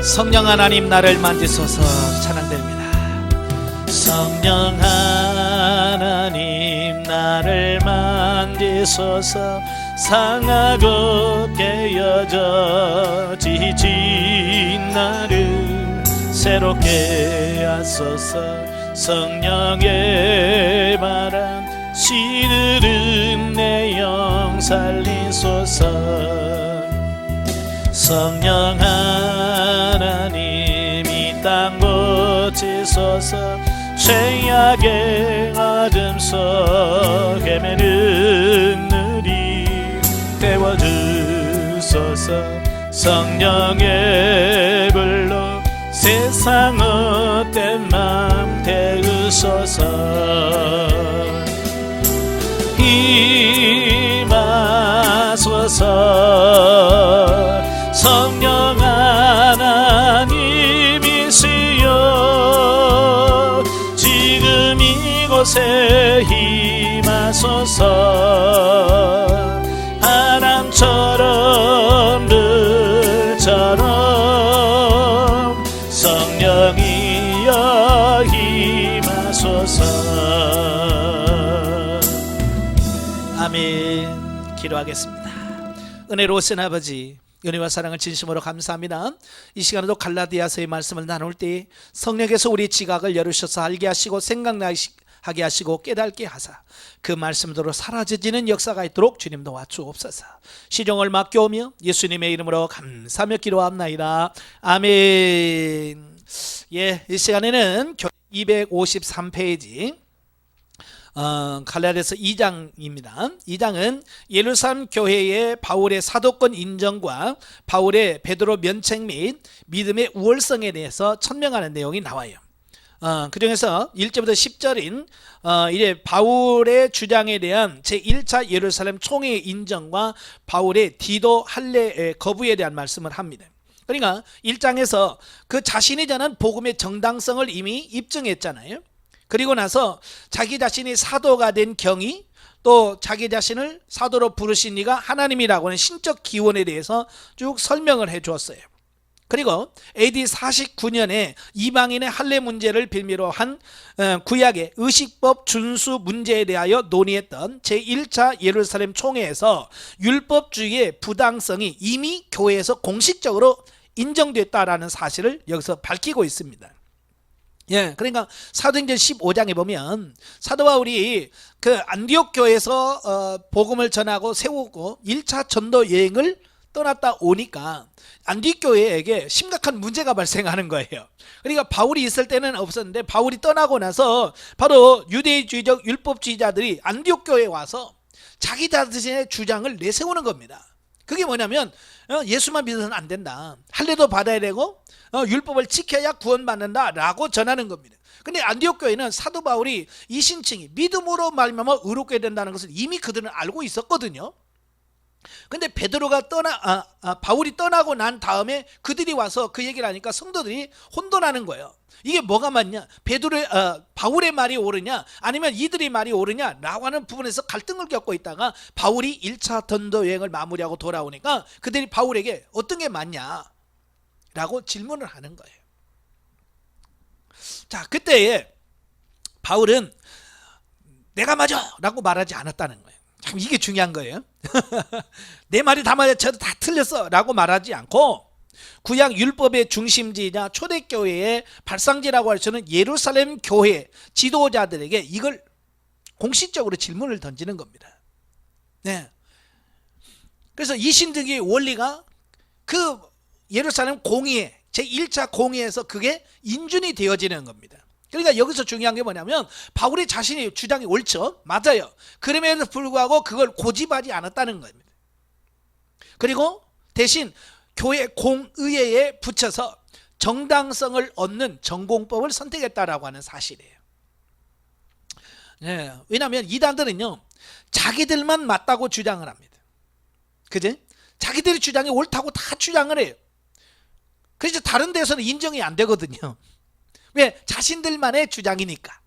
성령 하나님 나를 만지소서. 찬양됩니다. 성령 하나님 나를 만지소서. 상하고 깨어져 지친 나를 새롭게 하소서. 성령의 바람 시들은 내 영 살리소서. 성령 하나님 이 땅 고치소서. 죄악의 어둠 속 헤매는 우리 태워주소서. 성령의 불로 세상 헛된 맘 태우소서. 임하소서. 성령 하나님이시여 지금 이곳에 임하소서. 바람처럼 들처럼 성령이여 임하소서. 아멘. 기도하겠습니다. 은혜로우신 아버지, 은혜와 사랑을 진심으로 감사합니다. 이 시간에도 갈라디아서의 말씀을 나눌 때 성령께서 우리 지각을 열으셔서 알게 하시고 생각나게 하시고 깨닫게 하사 그 말씀대로 사라지지는 역사가 있도록 주님 도와주옵소서. 시종을 맡겨오며 예수님의 이름으로 감사하며 기도합나이다. 아멘. 예, 이 시간에는 253페이지 갈라디아서 2장입니다. 2장은 예루살렘 교회의 바울의 사도권 인정과 바울의 베드로 면책 및 믿음의 우월성에 대해서 천명하는 내용이 나와요. 그 중에서 1절부터 10절인 이제 바울의 주장에 대한 제1차 예루살렘 총회의 인정과 바울의 디도 할례 거부에 대한 말씀을 합니다. 그러니까 1장에서 그 자신이 전한 복음의 정당성을 이미 입증했잖아요. 그리고 나서 자기 자신이 사도가 된 경위, 또 자기 자신을 사도로 부르신 이가 하나님이라고 하는 신적 기원에 대해서 쭉 설명을 해 주었어요. 그리고 AD 49년에 이방인의 할례 문제를 빌미로 한 구약의 의식법 준수 문제에 대하여 논의했던 제1차 예루살렘 총회에서 율법주의의 부당성이 이미 교회에서 공식적으로 인정됐다라는 사실을 여기서 밝히고 있습니다. 예, 그러니까 사도행전 15장에 보면 사도 바울이 그 안디옥 교회에서 복음을 전하고 세우고 1차 전도 여행을 떠났다 오니까 안디옥 교회에게 심각한 문제가 발생하는 거예요. 그러니까 바울이 있을 때는 없었는데 바울이 떠나고 나서 바로 유대주의적 율법주의자들이 안디옥 교회에 와서 자기 자신의 주장을 내세우는 겁니다. 그게 뭐냐면 예수만 믿어서는 안 된다. 할례도 받아야 되고 율법을 지켜야 구원받는다 라고 전하는 겁니다. 근데 안디옥 교회는 사도 바울이 이신칭이 믿음으로 말미암아 의롭게 된다는 것을 이미 그들은 알고 있었거든요. 근데 베드로가 바울이 떠나고 난 다음에 그들이 와서 그 얘기를 하니까 성도들이 혼돈하는 거예요. 이게 뭐가 맞냐? 바울의 말이 옳으냐 아니면 이들의 말이 옳으냐 라고 하는 부분에서 갈등을 겪고 있다가 바울이 1차 전도 여행을 마무리하고 돌아오니까 그들이 바울에게 어떤 게 맞냐 라고 질문을 하는 거예요. 자, 그때에 바울은 내가 맞아 라고 말하지 않았다는 거예요. 참 이게 중요한 거예요. 내 말이 다 맞아, 저도 다 틀렸어 라고 말하지 않고 구약 율법의 중심지이자 초대교회의 발상지라고 할 수 있는 예루살렘 교회 지도자들에게 이걸 공식적으로 질문을 던지는 겁니다. 네. 그래서 이신득의 원리가 그 예루살렘 공의회 제1차 공의회에서 그게 인준이 되어지는 겁니다. 그러니까 여기서 중요한 게 뭐냐면 바울이 자신이 주장이 옳죠. 맞아요. 그럼에도 불구하고 그걸 고집하지 않았다는 겁니다. 그리고 대신 교회 공의회에 붙여서 정당성을 얻는 전공법을 선택했다라고 하는 사실이에요. 네, 왜냐하면 이단들은요 자기들만 맞다고 주장을 합니다. 그지? 자기들의 주장이 옳다고 다 주장을 해요. 그래서 다른 데서는 인정이 안 되거든요. 왜? 자신들만의 주장이니까.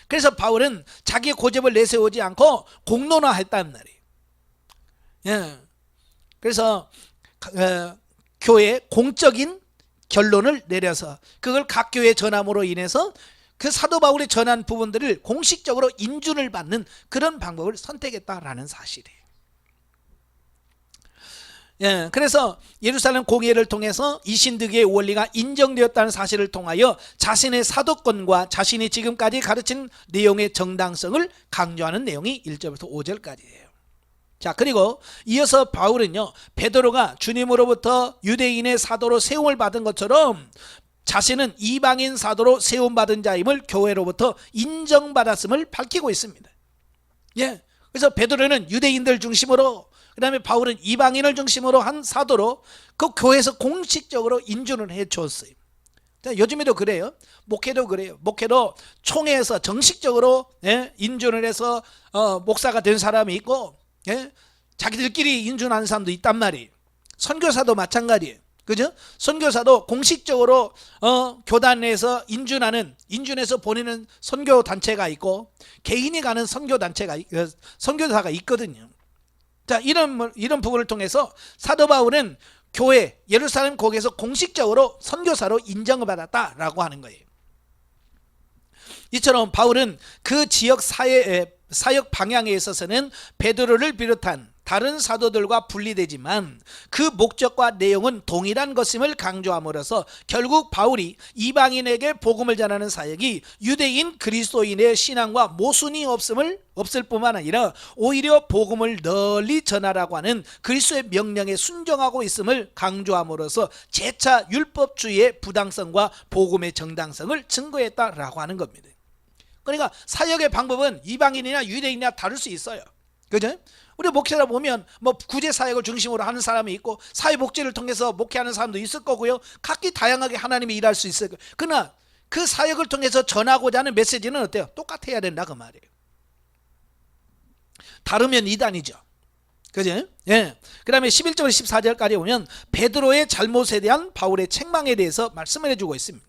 그래서 바울은 자기의 고집을 내세우지 않고 공론화했다는 말이에요. 예. 그래서 교회의 공적인 결론을 내려서 그걸 각 교회에 전함으로 인해서 그 사도 바울이 전한 부분들을 공식적으로 인준을 받는 그런 방법을 선택했다라는 사실이에요. 예, 그래서 예루살렘 공회를 통해서 이신득의 원리가 인정되었다는 사실을 통하여 자신의 사도권과 자신이 지금까지 가르친 내용의 정당성을 강조하는 내용이 1절부터 5절까지예요. 자, 그리고 이어서 바울은요, 베드로가 주님으로부터 유대인의 사도로 세움을 받은 것처럼 자신은 이방인 사도로 세움받은 자임을 교회로부터 인정받았음을 밝히고 있습니다. 예, 그래서 베드로는 유대인들 중심으로, 그 다음에 바울은 이방인을 중심으로 한 사도로 그 교회에서 공식적으로 인준을 해 줬어요. 요즘에도 그래요. 목회도 그래요. 목회도 총회에서 정식적으로 인준을 해서 목사가 된 사람이 있고, 자기들끼리 인준하는 사람도 있단 말이에요. 선교사도 마찬가지예요. 그죠? 선교사도 공식적으로 교단 내에서 인준해서 보내는 선교 단체가 있고, 개인이 가는 선교사가 있거든요. 자, 이런 부분을 통해서 사도 바울은 교회 예루살렘 거기에서 공식적으로 선교사로 인정을 받았다라고 하는 거예요. 이처럼 바울은 그 지역 사역 방향에 있어서는 베드로를 비롯한 다른 사도들과 분리되지만 그 목적과 내용은 동일한 것임을 강조함으로써 결국 바울이 이방인에게 복음을 전하는 사역이 유대인 그리스도인의 신앙과 모순이 없을 뿐만 아니라 오히려 복음을 널리 전하라고 하는 그리스도의 명령에 순종하고 있음을 강조함으로써 재차 율법주의의 부당성과 복음의 정당성을 증거했다라고 하는 겁니다. 그러니까 사역의 방법은 이방인이나 유대인이나 다를 수 있어요. 그죠? 우리 목회자 보면 뭐 구제 사역을 중심으로 하는 사람이 있고 사회복지를 통해서 목회하는 사람도 있을 거고요. 각기 다양하게 하나님이 일할 수 있어요. 그러나 그 사역을 통해서 전하고자 하는 메시지는 어때요? 똑같아야 된다 그 말이에요. 다르면 이단이죠. 그죠? 예. 그 다음에 11절 14절까지 보면 베드로의 잘못에 대한 바울의 책망에 대해서 말씀을 해주고 있습니다.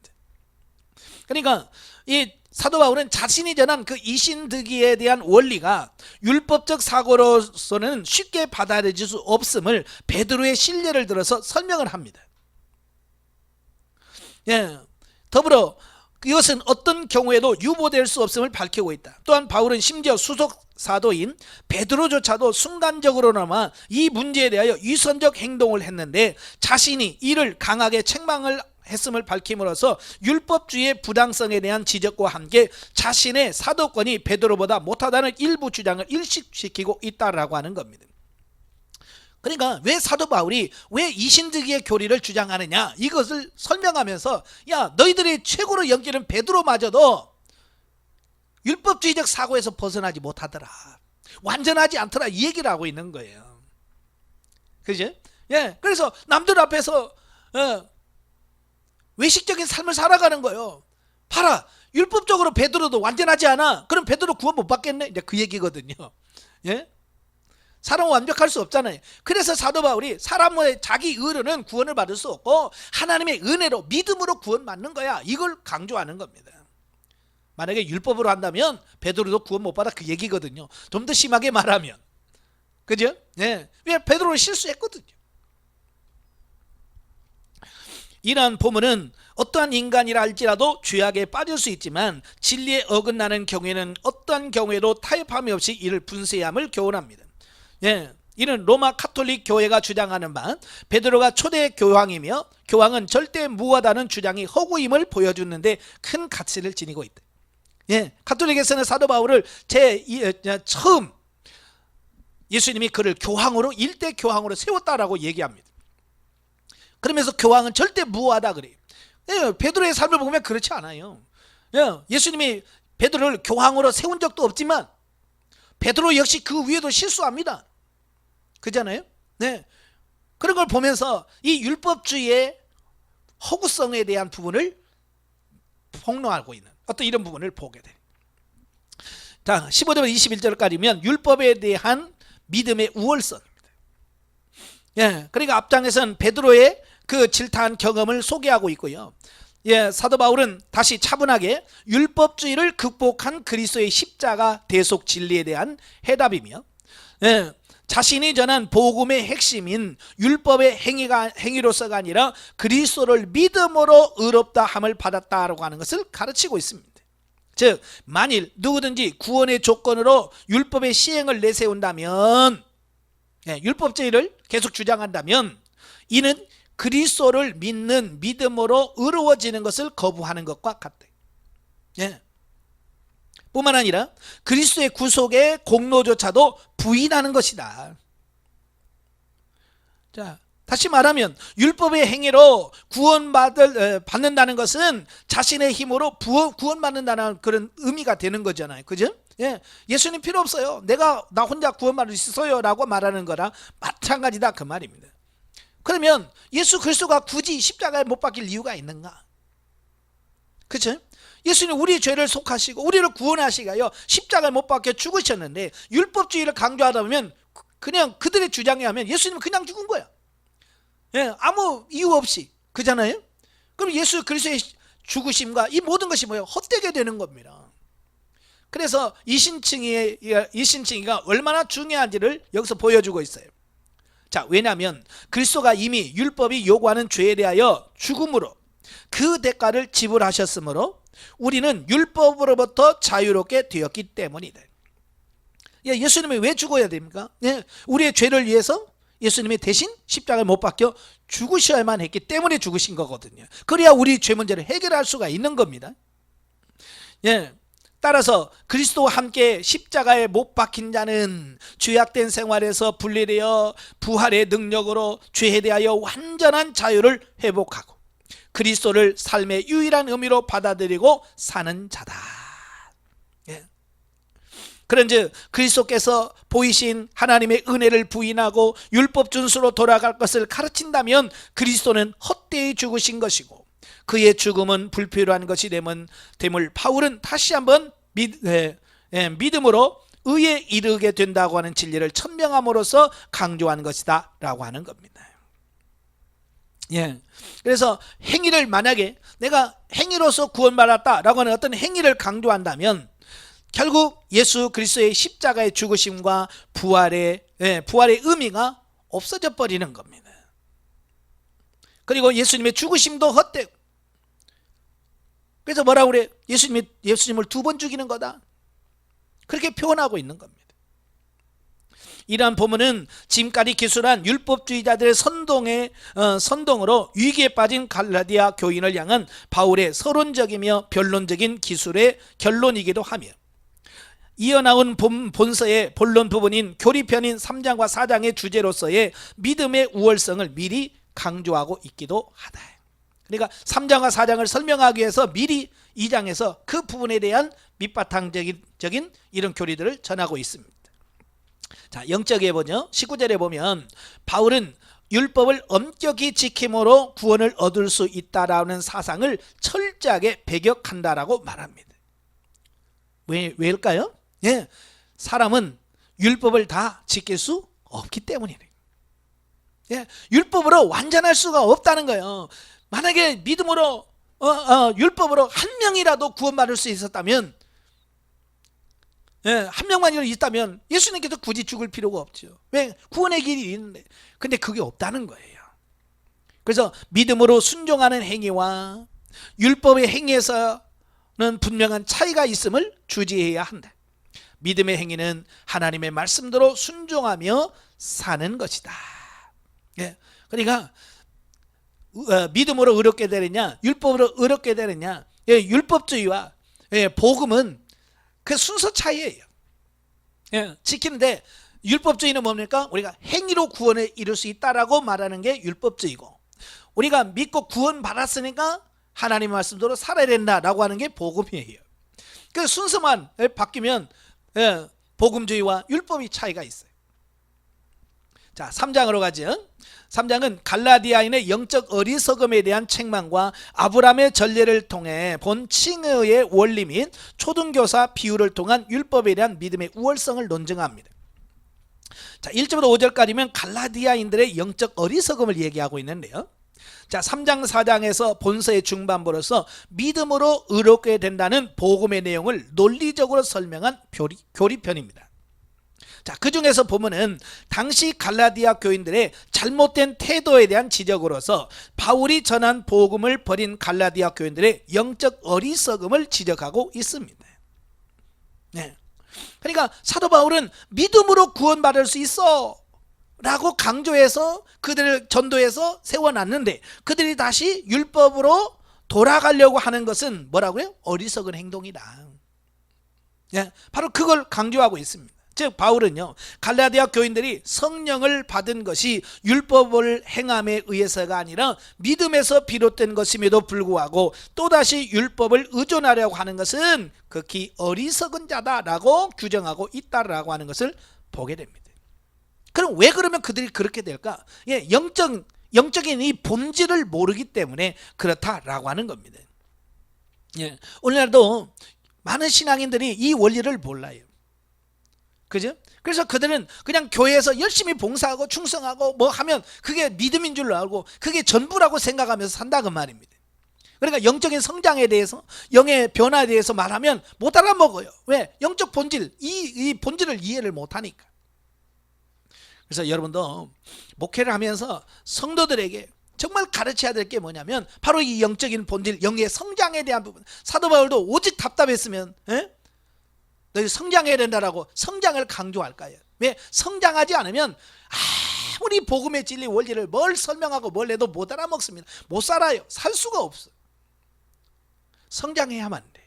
그러니까 이 사도 바울은 자신이 전한 그 이신득이에 대한 원리가 율법적 사고로서는 쉽게 받아들일 수 없음을 베드로의 신뢰를 들어서 설명을 합니다. 예, 더불어 이것은 어떤 경우에도 유보될 수 없음을 밝히고 있다. 또한 바울은 심지어 수석 사도인 베드로조차도 순간적으로나마 이 문제에 대하여 위선적 행동을 했는데 자신이 이를 강하게 책망을 했음을 밝힘으로써 율법주의의 부당성에 대한 지적과 함께 자신의 사도권이 베드로보다 못하다는 일부 주장을 일식시키고 있다라고 하는 겁니다. 그러니까 왜 사도 바울이 왜 이신득이의 교리를 주장하느냐 이것을 설명하면서 야 너희들이 최고로 연기는 베드로마저도 율법주의적 사고에서 벗어나지 못하더라, 완전하지 않더라, 이 얘기를 하고 있는 거예요. 그죠? 예, 그래서 남들 앞에서 외식적인 삶을 살아가는 거예요. 봐라, 율법적으로 베드로도 완전하지 않아. 그럼 베드로 구원 못 받겠네, 이제 그 얘기거든요. 예? 사람은 완벽할 수 없잖아요. 그래서 사도 바울이 사람의 자기 의로는 구원을 받을 수 없고 하나님의 은혜로 믿음으로 구원 받는 거야, 이걸 강조하는 겁니다. 만약에 율법으로 한다면 베드로도 구원 못 받아, 그 얘기거든요. 좀 더 심하게 말하면. 그죠? 예. 왜 베드로는 실수했거든요. 이러한 보문은 어떠한 인간이라 할지라도 죄악에 빠질 수 있지만 진리에 어긋나는 경우에는 어떠한 경우에도 타협함이 없이 이를 분쇄함을 교훈합니다. 예, 이는 로마 카톨릭 교회가 주장하는 바 베드로가 초대 교황이며 교황은 절대 무하다는 주장이 허구임을 보여주는데 큰 가치를 지니고 있다. 예, 카톨릭에서는 사도 바울을 처음 예수님이 그를 교황으로 일대 교황으로 세웠다라고 얘기합니다. 그러면서 교황은 절대 무하다 그래요. 예, 베드로의 삶을 보면 그렇지 않아요. 예, 예수님이 베드로를 교황으로 세운 적도 없지만 베드로 역시 그 위에도 실수합니다. 그잖아요. 네, 그런 걸 보면서 이 율법주의의 허구성에 대한 부분을 폭로하고 있는 어떤 이런 부분을 보게 돼요. 자, 15절 21절까지면 율법에 대한 믿음의 우월성입니다. 예, 그러니까 앞장에서는 베드로의 그 질타한 경험을 소개하고 있고요. 예, 사도 바울은 다시 차분하게 율법주의를 극복한 그리스도의 십자가 대속 진리에 대한 해답이며, 예, 자신이 전한 복음의 핵심인 율법의 행위로서가 아니라 그리스도를 믿음으로 의롭다 함을 받았다라고 하는 것을 가르치고 있습니다. 즉 만일 누구든지 구원의 조건으로 율법의 시행을 내세운다면, 율법주의를 계속 주장한다면 이는 그리스도를 믿는 믿음으로 의로워지는 것을 거부하는 것과 같다. 뿐만 아니라 그리스도의 구속의 공로조차도 부인하는 것이다. 자, 다시 말하면 율법의 행위로 받는다는 것은 자신의 힘으로 구원받는다는 그런 의미가 되는 거잖아요. 그죠? 예수님 필요 없어요. 나 혼자 구원받을 수 있어요 라고 말하는 거랑 마찬가지다 그 말입니다. 그러면 예수 그리스도가 굳이 십자가에 못 박힐 이유가 있는가? 그렇죠? 예수님 우리 죄를 속하시고 우리를 구원하시가요 십자가에 못 박혀 죽으셨는데, 율법주의를 강조하다 보면 그냥 그들의 주장에 하면 예수님은 그냥 죽은 거야. 아무 이유 없이. 그잖아요? 그럼 예수 그리스도의 죽으심과 이 모든 것이 뭐예요? 헛되게 되는 겁니다. 그래서 이신칭의가 얼마나 중요한지를 여기서 보여주고 있어요. 자, 왜냐하면 그리스도가 이미 율법이 요구하는 죄에 대하여 죽음으로 그 대가를 지불하셨으므로 우리는 율법으로부터 자유롭게 되었기 때문이다. 예수님이 왜 죽어야 됩니까? 우리의 죄를 위해서 예수님이 대신 십자가에 못 박혀 죽으셔야만 했기 때문에 죽으신 거거든요. 그래야 우리 죄 문제를 해결할 수가 있는 겁니다. 따라서 그리스도와 함께 십자가에 못 박힌 자는 죄악된 생활에서 분리되어 부활의 능력으로 죄에 대하여 완전한 자유를 회복하고 그리스도를 삶의 유일한 의미로 받아들이고 사는 자다. 그런즉 그리스도께서 보이신 하나님의 은혜를 부인하고 율법 준수로 돌아갈 것을 가르친다면 그리스도는 헛되이 죽으신 것이고 그의 죽음은 불필요한 것이 됨을 바울은 다시 한번 믿음으로 의에 이르게 된다고 하는 진리를 천명함으로써 강조한 것이다 라고 하는 겁니다. 그래서 행위를 만약에 내가 행위로서 구원받았다라고 하는 어떤 행위를 강조한다면 결국 예수 그리스도의 십자가의 죽으심과 부활의 의미가 없어져 버리는 겁니다. 그리고 예수님의 죽으심도 헛되고, 그래서 뭐라고 그래요? 예수님을 2번 죽이는 거다, 그렇게 표현하고 있는 겁니다. 이러한 본문은 지금까지 기술한 율법주의자들의 선동으로 위기에 빠진 갈라디아 교인을 향한 바울의 서론적이며 변론적인 기술의 결론이기도 하며, 이어나온 본서의 본론 부분인 교리편인 3장과 4장의 주제로서의 믿음의 우월성을 미리 강조하고 있기도 하다. 그러니까 3장과 4장을 설명하기 위해서 미리 2장에서 그 부분에 대한 밑바탕적인 이런 교리들을 전하고 있습니다. 자, 영적에 보죠. 19절에 보면 바울은 율법을 엄격히 지킴으로 구원을 얻을 수 있다라는 사상을 철저하게 배격한다라고 말합니다. 왜일까요? 사람은 율법을 다 지킬 수 없기 때문이에요. 율법으로 완전할 수가 없다는 거예요. 만약에 믿음으로 율법으로 한 명이라도 구원받을 수 있었다면, 한 명만이라도 있다면 예수님께서 굳이 죽을 필요가 없죠. 왜? 구원의 길이 있는데. 근데 그게 없다는 거예요. 그래서 믿음으로 순종하는 행위와 율법의 행위에서는 분명한 차이가 있음을 주지해야 한다. 믿음의 행위는 하나님의 말씀대로 순종하며 사는 것이다. 그러니까 믿음으로 의롭게 되느냐 율법으로 의롭게 되느냐, 율법주의와 복음은 그 순서 차이예요. 지키는데 율법주의는 뭡니까? 우리가 행위로 구원에 이룰 수 있다라고 말하는 게 율법주의고, 우리가 믿고 구원 받았으니까 하나님의 말씀대로 살아야 된다라고 하는 게 복음이에요. 그 순서만 바뀌면 복음주의와 율법이 차이가 있어요. 자, 3장으로 가죠. 3장은 갈라디아인의 영적 어리석음에 대한 책망과 아브라함의 전례를 통해 본 칭의의 원리 및 초등교사 비유를 통한 율법에 대한 믿음의 우월성을 논증합니다. 자, 1절부터 5절까지면 갈라디아인들의 영적 어리석음을 얘기하고 있는데요. 자, 3장 4장에서 본서의 중반부로서 믿음으로 의롭게 된다는 복음의 내용을 논리적으로 설명한 교리편입니다. 자, 그 중에서 보면은 당시 갈라디아 교인들의 잘못된 태도에 대한 지적으로서 바울이 전한 복음을 버린 갈라디아 교인들의 영적 어리석음을 지적하고 있습니다. 네. 그러니까 사도 바울은 믿음으로 구원받을 수 있어 라고 강조해서 그들을 전도해서 세워놨는데, 그들이 다시 율법으로 돌아가려고 하는 것은 뭐라고요? 어리석은 행동이다. 예, 바로 그걸 강조하고 있습니다. 즉 바울은요, 갈라디아 교인들이 성령을 받은 것이 율법을 행함에 의해서가 아니라 믿음에서 비롯된 것임에도 불구하고 또다시 율법을 의존하려고 하는 것은 극히 어리석은 자다라고 규정하고 있다라고 하는 것을 보게 됩니다. 그럼 왜 그러면 그들이 그렇게 될까? 예, 영적인 이 본질을 모르기 때문에 그렇다라고 하는 겁니다. 예, 오늘날도 많은 신앙인들이 이 원리를 몰라요. 그죠? 그래서 그들은 그냥 교회에서 열심히 봉사하고 충성하고 뭐 하면 그게 믿음인 줄 알고 그게 전부라고 생각하면서 산다 그 말입니다. 그러니까 영적인 성장에 대해서, 영의 변화에 대해서 말하면 못 알아먹어요. 왜? 영적 본질, 이 본질을 이해를 못하니까. 그래서 여러분도 목회를 하면서 성도들에게 정말 가르쳐야 될 게 뭐냐면 바로 이 영적인 본질, 영의 성장에 대한 부분. 사도 바울도 오직 답답했으면 너희 성장해야 된다라고 성장을 강조할까요? 왜? 성장하지 않으면 아무리 복음의 진리 원리를 뭘 설명하고 뭘 해도 못 알아먹습니다. 못 살아요. 살 수가 없어. 성장해야만 돼.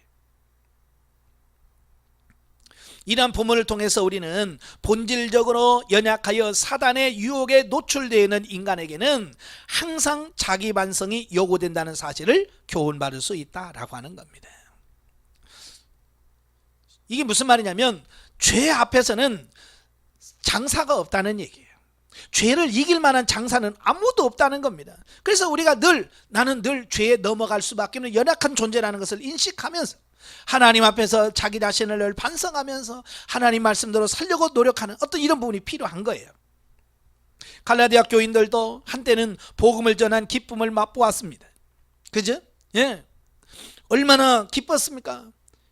이러한 본문을 통해서 우리는 본질적으로 연약하여 사단의 유혹에 노출되어 있는 인간에게는 항상 자기 반성이 요구된다는 사실을 교훈받을 수 있다라고 하는 겁니다. 이게 무슨 말이냐면 죄 앞에서는 장사가 없다는 얘기예요. 죄를 이길 만한 장사는 아무도 없다는 겁니다. 그래서 우리가 나는 늘 죄에 넘어갈 수밖에 없는 연약한 존재라는 것을 인식하면서 하나님 앞에서 자기 자신을 늘 반성하면서 하나님 말씀대로 살려고 노력하는 어떤 이런 부분이 필요한 거예요. 갈라디아 교인들도 한때는 복음을 전한 기쁨을 맛보았습니다. 그죠? 예. 얼마나 기뻤습니까?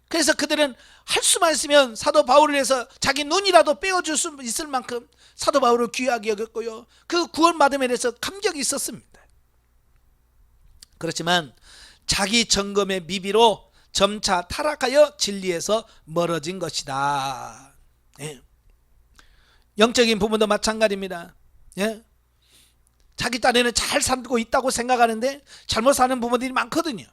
그래서 그들은 할 수만 있으면 사도 바울을 위해서 자기 눈이라도 빼어줄 수 있을 만큼 사도 바울을 귀하게 여겼고요, 그 구원받음에 대해서 감격이 있었습니다. 그렇지만 자기 점검의 미비로 점차 타락하여 진리에서 멀어진 것이다. 예. 영적인 부분도 마찬가지입니다. 예. 자기 딴에는 잘 살고 있다고 생각하는데 잘못 사는 부분들이 많거든요.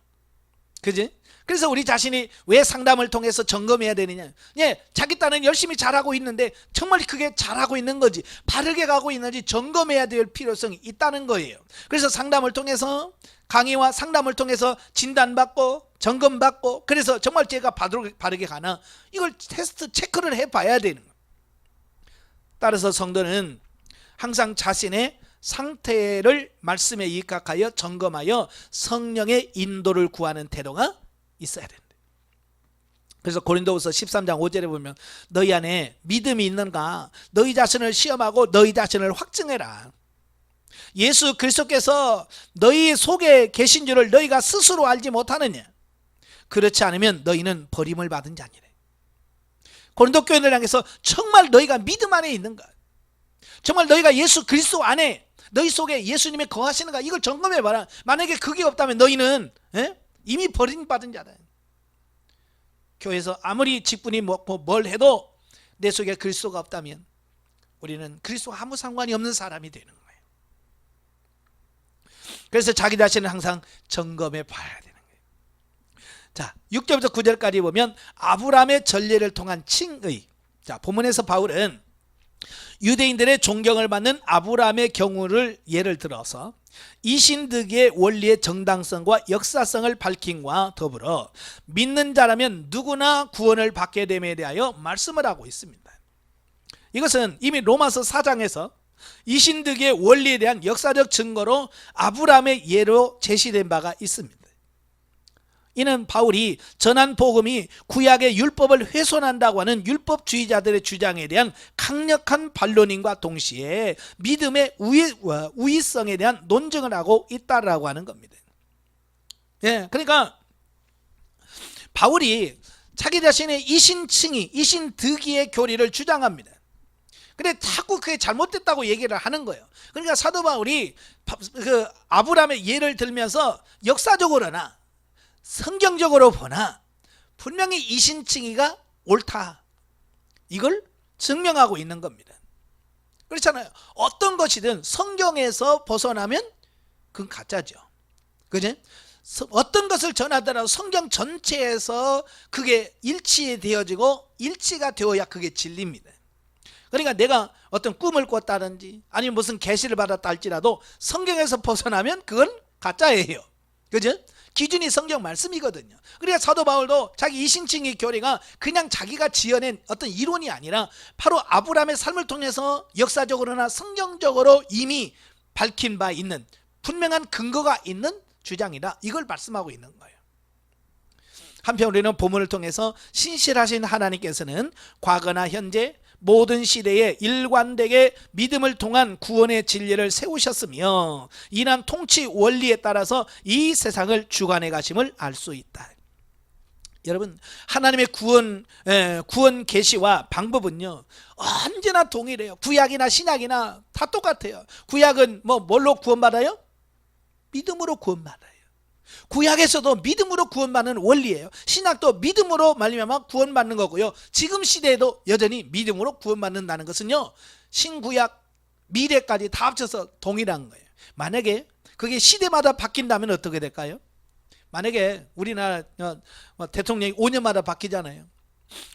그지? 그래서 우리 자신이 왜 상담을 통해서 점검해야 되느냐? 예, 자기 딴은 열심히 잘하고 있는데 정말 그게 잘하고 있는 건지 바르게 가고 있는지 점검해야 될 필요성이 있다는 거예요. 그래서 상담을 통해서, 강의와 상담을 통해서 진단받고 점검받고, 그래서 정말 제가 바르게 가나 이걸 테스트 체크를 해봐야 되는 거예요. 따라서 성도는 항상 자신의 상태를 말씀에 입각하여 점검하여 성령의 인도를 구하는 태도가 있어야 된다. 그래서 고린도후서 13장 5절에 보면 너희 안에 믿음이 있는가? 너희 자신을 시험하고 너희 자신을 확증해라. 예수 그리스도께서 너희 속에 계신 줄을 너희가 스스로 알지 못하느냐? 그렇지 않으면 너희는 버림을 받은 자니라. 고린도 교인을 향해서 정말 너희가 믿음 안에 있는가? 정말 너희가 예수 그리스도 안에 너희 속에 예수님이 거하시는가? 이걸 점검해봐라. 만약에 그게 없다면 너희는 이미 버림받은 자다. 교회에서 아무리 직분이 먹고 뭘 해도 내 속에 그리스도가 없다면 우리는 그리스도와 아무 상관이 없는 사람이 되는 거예요. 그래서 자기 자신을 항상 점검해 봐야 되는 거예요. 자, 6절부터 9절까지 보면 아브라함의 전례를 통한 칭의. 자, 본문에서 바울은 유대인들의 존경을 받는 아브라함의 경우를 예를 들어서 이신득의 원리의 정당성과 역사성을 밝힘과 더불어 믿는 자라면 누구나 구원을 받게 됨에 대하여 말씀을 하고 있습니다. 이것은 이미 로마서 4장에서 이신득의 원리에 대한 역사적 증거로 아브라함의 예로 제시된 바가 있습니다. 이는 바울이 전한 복음이 구약의 율법을 훼손한다고 하는 율법주의자들의 주장에 대한 강력한 반론인과 동시에 믿음의 우위성에 대한 논증을 하고 있다라고 하는 겁니다. 예, 그러니까 바울이 자기 자신의 이신칭의, 이신득의의 교리를 주장합니다. 근데 자꾸 그게 잘못됐다고 얘기를 하는 거예요. 그러니까 사도 바울이 그 아브라함의 예를 들면서 역사적으로나 성경적으로 보나 분명히 이신칭의가 옳다, 이걸 증명하고 있는 겁니다. 그렇잖아요. 어떤 것이든 성경에서 벗어나면 그건 가짜죠. 그죠? 어떤 것을 전하더라도 성경 전체에서 그게 일치되어지고 일치가 되어야 그게 진리입니다. 그러니까 내가 어떤 꿈을 꿨다든지 아니면 무슨 계시를 받았다 할지라도 성경에서 벗어나면 그건 가짜예요. 그죠? 기준이 성경 말씀이거든요. 그러니까 사도 바울도 자기 이신칭의 교리가 그냥 자기가 지어낸 어떤 이론이 아니라 바로 아브라함의 삶을 통해서 역사적으로나 성경적으로 이미 밝힌 바 있는 분명한 근거가 있는 주장이다, 이걸 말씀하고 있는 거예요. 한편 우리는 본문을 통해서 신실하신 하나님께서는 과거나 현재 모든 시대에 일관되게 믿음을 통한 구원의 진리를 세우셨으며 이러한 통치 원리에 따라서 이 세상을 주관해 가심을 알 수 있다. 여러분, 하나님의 구원 계시와 방법은요 언제나 동일해요. 구약이나 신약이나 다 똑같아요. 구약은 뭘로 구원받아요? 믿음으로 구원받아요. 구약에서도 믿음으로 구원받는 원리예요. 신약도 믿음으로 말미암아 구원받는 거고요. 지금 시대에도 여전히 믿음으로 구원받는다는 것은요 신구약 미래까지 다 합쳐서 동일한 거예요. 만약에 그게 시대마다 바뀐다면 어떻게 될까요? 만약에 우리나라 대통령이 5년마다 바뀌잖아요.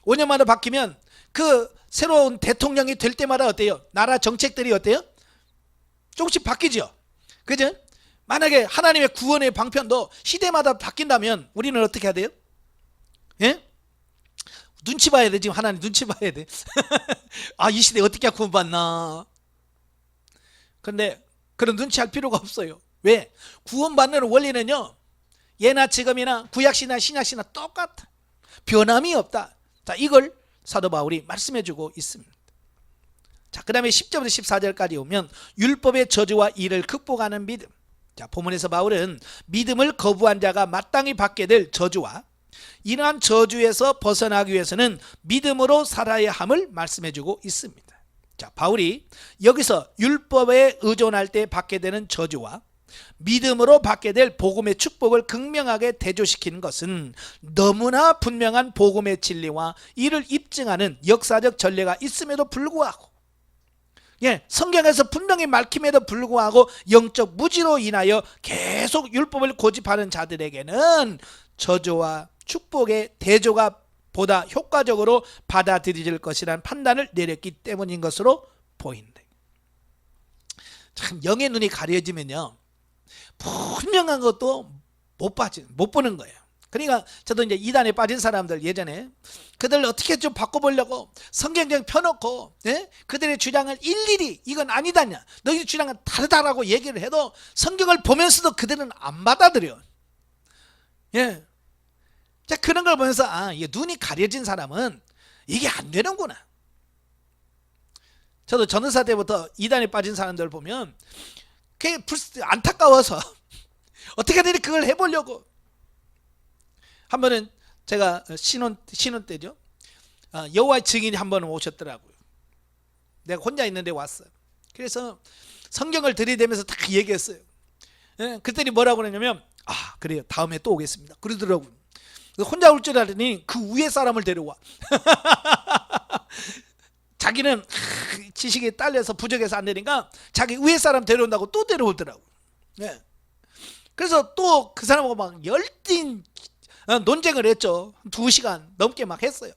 5년마다 바뀌면 그 새로운 대통령이 될 때마다 어때요? 나라 정책들이 어때요? 조금씩 바뀌죠. 그죠? 만약에 하나님의 구원의 방편도 시대마다 바뀐다면 우리는 어떻게 해야 돼요? 예? 눈치 봐야 돼. 지금 하나님 눈치 봐야 돼. 아, 이 시대에 어떻게 구원받나. 그런데 그런 눈치 할 필요가 없어요. 왜? 구원받는 원리는요 예나 지금이나 구약시나 신약시나 똑같아. 변함이 없다. 자, 이걸 사도 바울이 말씀해 주고 있습니다. 자, 그 다음에 10절부터 14절까지 오면 율법의 저주와 이를 극복하는 믿음. 자, 본문에서 바울은 믿음을 거부한 자가 마땅히 받게 될 저주와 이러한 저주에서 벗어나기 위해서는 믿음으로 살아야 함을 말씀해 주고 있습니다. 자, 바울이 여기서 율법에 의존할 때 받게 되는 저주와 믿음으로 받게 될 복음의 축복을 극명하게 대조시키는 것은 너무나 분명한 복음의 진리와 이를 입증하는 역사적 전례가 있음에도 불구하고 성경에서 분명히 밝힘에도 불구하고 영적 무지로 인하여 계속 율법을 고집하는 자들에게는 저주와 축복의 대조가 보다 효과적으로 받아들여질 것이라는 판단을 내렸기 때문인 것으로 보인다. 참, 영의 눈이 가려지면요 분명한 것도 못 보는 거예요. 그러니까 저도 이제 이단에 빠진 사람들 예전에 그들을 어떻게 좀 바꿔보려고 성경적 펴놓고 그들의 주장을 일일이 이건 아니다냐, 너희 주장은 다르다라고 얘기를 해도 성경을 보면서도 그들은 안 받아들여. 자, 그런 걸 보면서 이게 눈이 가려진 사람은 이게 안 되는구나. 저도 전도사 때부터 이단에 빠진 사람들 보면 그게 안타까워서 어떻게든 그걸 해보려고. 한 번은 제가 신혼 때죠. 여호와의 증인이 한 번 오셨더라고요. 내가 혼자 있는데 왔어요. 그래서 성경을 들이대면서 다 얘기했어요. 그랬더니 뭐라고 그러냐면 그래요, 다음에 또 오겠습니다 그러더라고요. 혼자 올 줄 알았더니 그 위에 사람을 데려와. 자기는 지식에 딸려서 부족해서 안 되니까 자기 위에 사람 데려온다고 또 데려오더라고요. 그래서 또 그 사람하고 막 열띤 논쟁을 했죠. 2시간 넘게 막 했어요.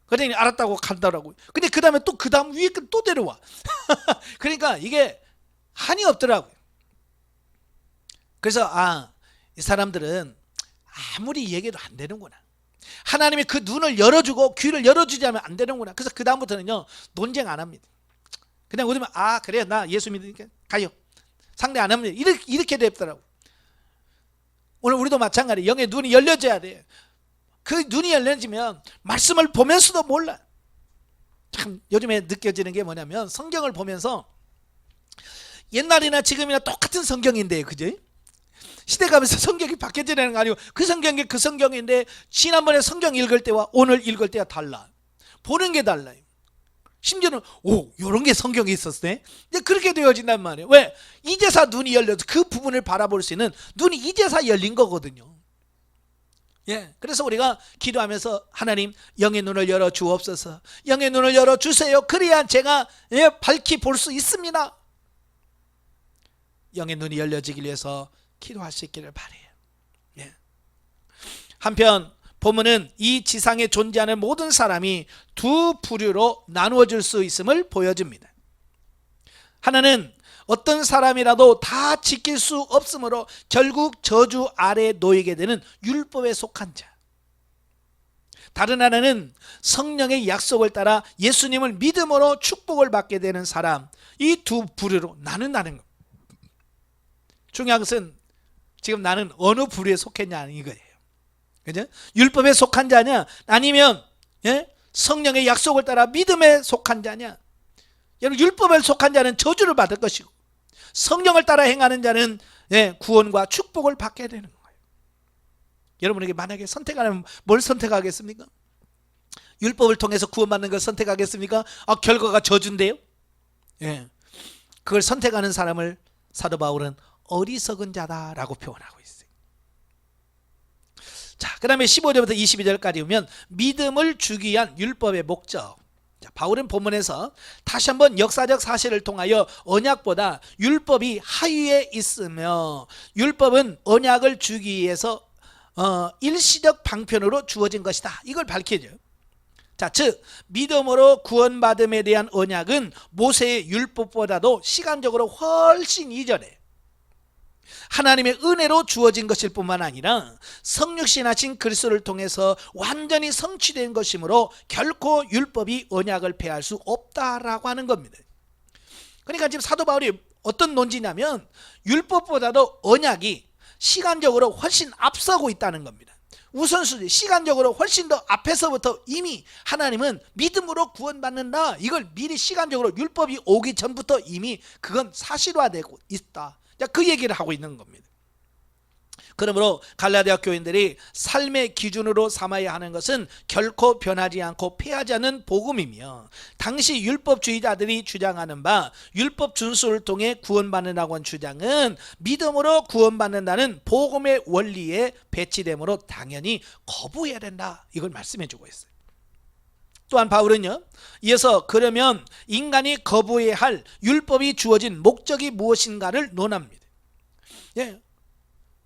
그러니 알았다고 간다라고. 근데 그 다음에 또 그 다음 위에 또 데려와. 그러니까 이게 한이 없더라고요. 그래서 이 사람들은 아무리 얘기해도 안 되는구나. 하나님이 그 눈을 열어주고 귀를 열어주지 않으면 안 되는구나. 그래서 그 다음부터는요 논쟁 안 합니다. 그냥 우리면 그래 나 예수 믿으니까 가요. 상대 안 합니다. 이렇게 됐더라고. 오늘 우리도 마찬가지. 영의 눈이 열려져야 돼. 그 눈이 열려지면 말씀을 보면서도 몰라. 참 요즘에 느껴지는 게 뭐냐면 성경을 보면서 옛날이나 지금이나 똑같은 성경인데 그죠? 시대 가면서 성경이 바뀌어지는 거 아니고 그 성경이 그 성경인데 지난번에 성경 읽을 때와 오늘 읽을 때가 달라. 보는 게 달라요. 심지어는 이런 게 성경에 있었네. 이제 그렇게 되어진단 말이에요. 왜? 이제서 눈이 열려서 그 부분을 바라볼 수 있는 눈이 이제서 열린 거거든요. 예, 그래서 우리가 기도하면서 하나님 영의 눈을 열어 주옵소서. 영의 눈을 열어 주세요. 그래야 제가 밝히 볼 수 있습니다. 영의 눈이 열려지기 위해서 기도할 수 있기를 바라요. 예. 한편 본문은 이 지상에 존재하는 모든 사람이 두 부류로 나누어질 수 있음을 보여줍니다. 하나는 어떤 사람이라도 다 지킬 수 없으므로 결국 저주 아래에 놓이게 되는 율법에 속한 자. 다른 하나는 성령의 약속을 따라 예수님을 믿음으로 축복을 받게 되는 사람. 이 두 부류로 나눈다는 것. 중요한 것은 지금 나는 어느 부류에 속했냐 이거예요. 그죠? 율법에 속한 자냐 아니면 성령의 약속을 따라 믿음에 속한 자냐. 여러분, 율법에 속한 자는 저주를 받을 것이고 성령을 따라 행하는 자는 구원과 축복을 받게 되는 거예요. 여러분에게 만약에 선택하면 뭘 선택하겠습니까? 율법을 통해서 구원받는 걸 선택하겠습니까? 결과가 저주인데요. 그걸 선택하는 사람을 사도 바울은 어리석은 자다라고 표현하고 있어요. 자, 그 다음에 15절부터 22절까지 보면 믿음을 주기 위한 율법의 목적. 자, 바울은 본문에서 다시 한번 역사적 사실을 통하여 언약보다 율법이 하위에 있으며 율법은 언약을 주기 위해서 일시적 방편으로 주어진 것이다. 이걸 밝히죠. 자, 즉 믿음으로 구원받음에 대한 언약은 모세의 율법보다도 시간적으로 훨씬 이전에 하나님의 은혜로 주어진 것일 뿐만 아니라 성육신하신 그리스도를 통해서 완전히 성취된 것이므로 결코 율법이 언약을 패할 수 없다라고 하는 겁니다. 그러니까 지금 사도 바울이 어떤 논지냐면 율법보다도 언약이 시간적으로 훨씬 앞서고 있다는 겁니다. 우선순위 시간적으로 훨씬 더 앞에서부터 이미 하나님은 믿음으로 구원받는다. 이걸 미리 시간적으로 율법이 오기 전부터 이미 그건 사실화되고 있다. 그 얘기를 하고 있는 겁니다. 그러므로 갈라디아 교인들이 삶의 기준으로 삼아야 하는 것은 결코 변하지 않고 패하지 않는 복음이며 당시 율법주의자들이 주장하는 바 율법 준수를 통해 구원받는다고 하는 주장은 믿음으로 구원받는다는 복음의 원리에 배치되므로 당연히 거부해야 된다. 이걸 말씀해 주고 있어요. 또한 바울은요, 이어서 그러면 인간이 거부해야 할 율법이 주어진 목적이 무엇인가를 논합니다.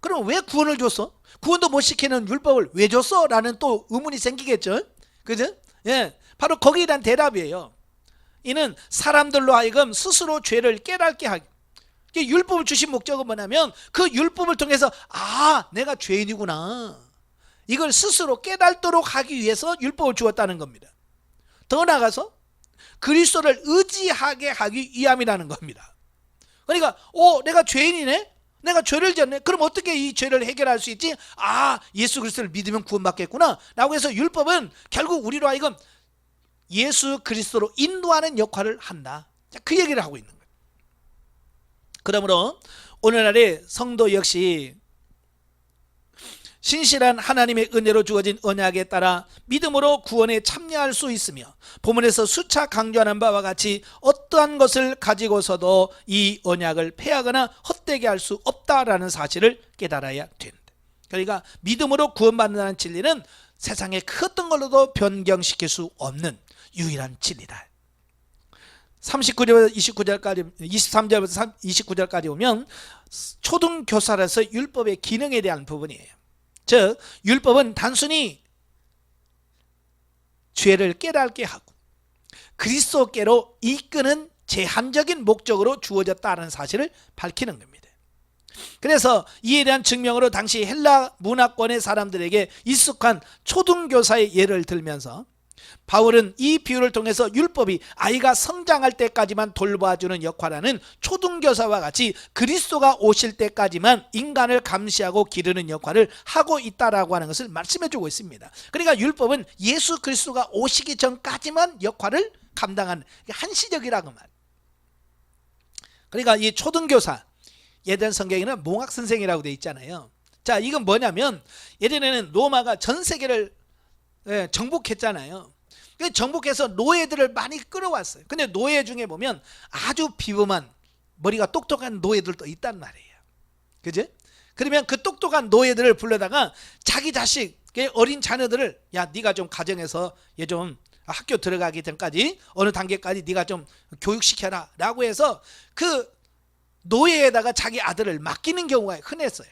그럼 왜 구원을 줬어? 구원도 못 시키는 율법을 왜 줬어? 라는 또 의문이 생기겠죠. 그죠? 바로 거기에 대한 대답이에요. 이는 사람들로 하여금 스스로 죄를 깨닫게 하기. 율법을 주신 목적은 뭐냐면 그 율법을 통해서 내가 죄인이구나. 이걸 스스로 깨닫도록 하기 위해서 율법을 주었다는 겁니다. 더 나아가서 그리스도를 의지하게 하기 위함이라는 겁니다. 그러니까 내가 죄인이네? 내가 죄를 지었네? 그럼 어떻게 이 죄를 해결할 수 있지? 예수 그리스도를 믿으면 구원받겠구나 라고 해서 율법은 결국 우리로 하여금 예수 그리스도로 인도하는 역할을 한다. 그 얘기를 하고 있는 거예요. 그러므로 오늘날의 성도 역시 신실한 하나님의 은혜로 주어진 언약에 따라 믿음으로 구원에 참여할 수 있으며 본문에서 수차 강조하는 바와 같이 어떠한 것을 가지고서도 이 언약을 폐하거나 헛되게 할 수 없다라는 사실을 깨달아야 된다. 그러니까 믿음으로 구원받는다는 진리는 세상의 그 어떤 걸로도 변경시킬 수 없는 유일한 진리다. 39절부터 29절까지 23절부터 29절까지 보면 초등교사로서 율법의 기능에 대한 부분이에요. 즉 율법은 단순히 죄를 깨닫게 하고 그리스도께로 이끄는 제한적인 목적으로 주어졌다는 사실을 밝히는 겁니다. 그래서 이에 대한 증명으로 당시 헬라 문화권의 사람들에게 익숙한 초등교사의 예를 들면서 바울은 이 비유를 통해서 율법이 아이가 성장할 때까지만 돌봐주는 역할하는 초등교사와 같이 그리스도가 오실 때까지만 인간을 감시하고 기르는 역할을 하고 있다라고 하는 것을 말씀해주고 있습니다. 그러니까 율법은 예수 그리스도가 오시기 전까지만 역할을 감당하는 한시적이라고 말. 그러니까 이 초등교사, 예전 성경에는 몽학선생이라고 되어 있잖아요. 자, 이건 뭐냐면 예전에는 로마가 전 세계를 정복했잖아요. 정복해서 노예들을 많이 끌어왔어요. 근데 노예 중에 보면 아주 비범한 머리가 똑똑한 노예들도 있단 말이에요. 그죠? 그러면 그 똑똑한 노예들을 불러다가 자기 자식 어린 자녀들을 야 네가 좀 가정에서 얘 좀 학교 들어가기 전까지 어느 단계까지 네가 좀 교육시켜라 라고 해서 그 노예에다가 자기 아들을 맡기는 경우가 흔했어요.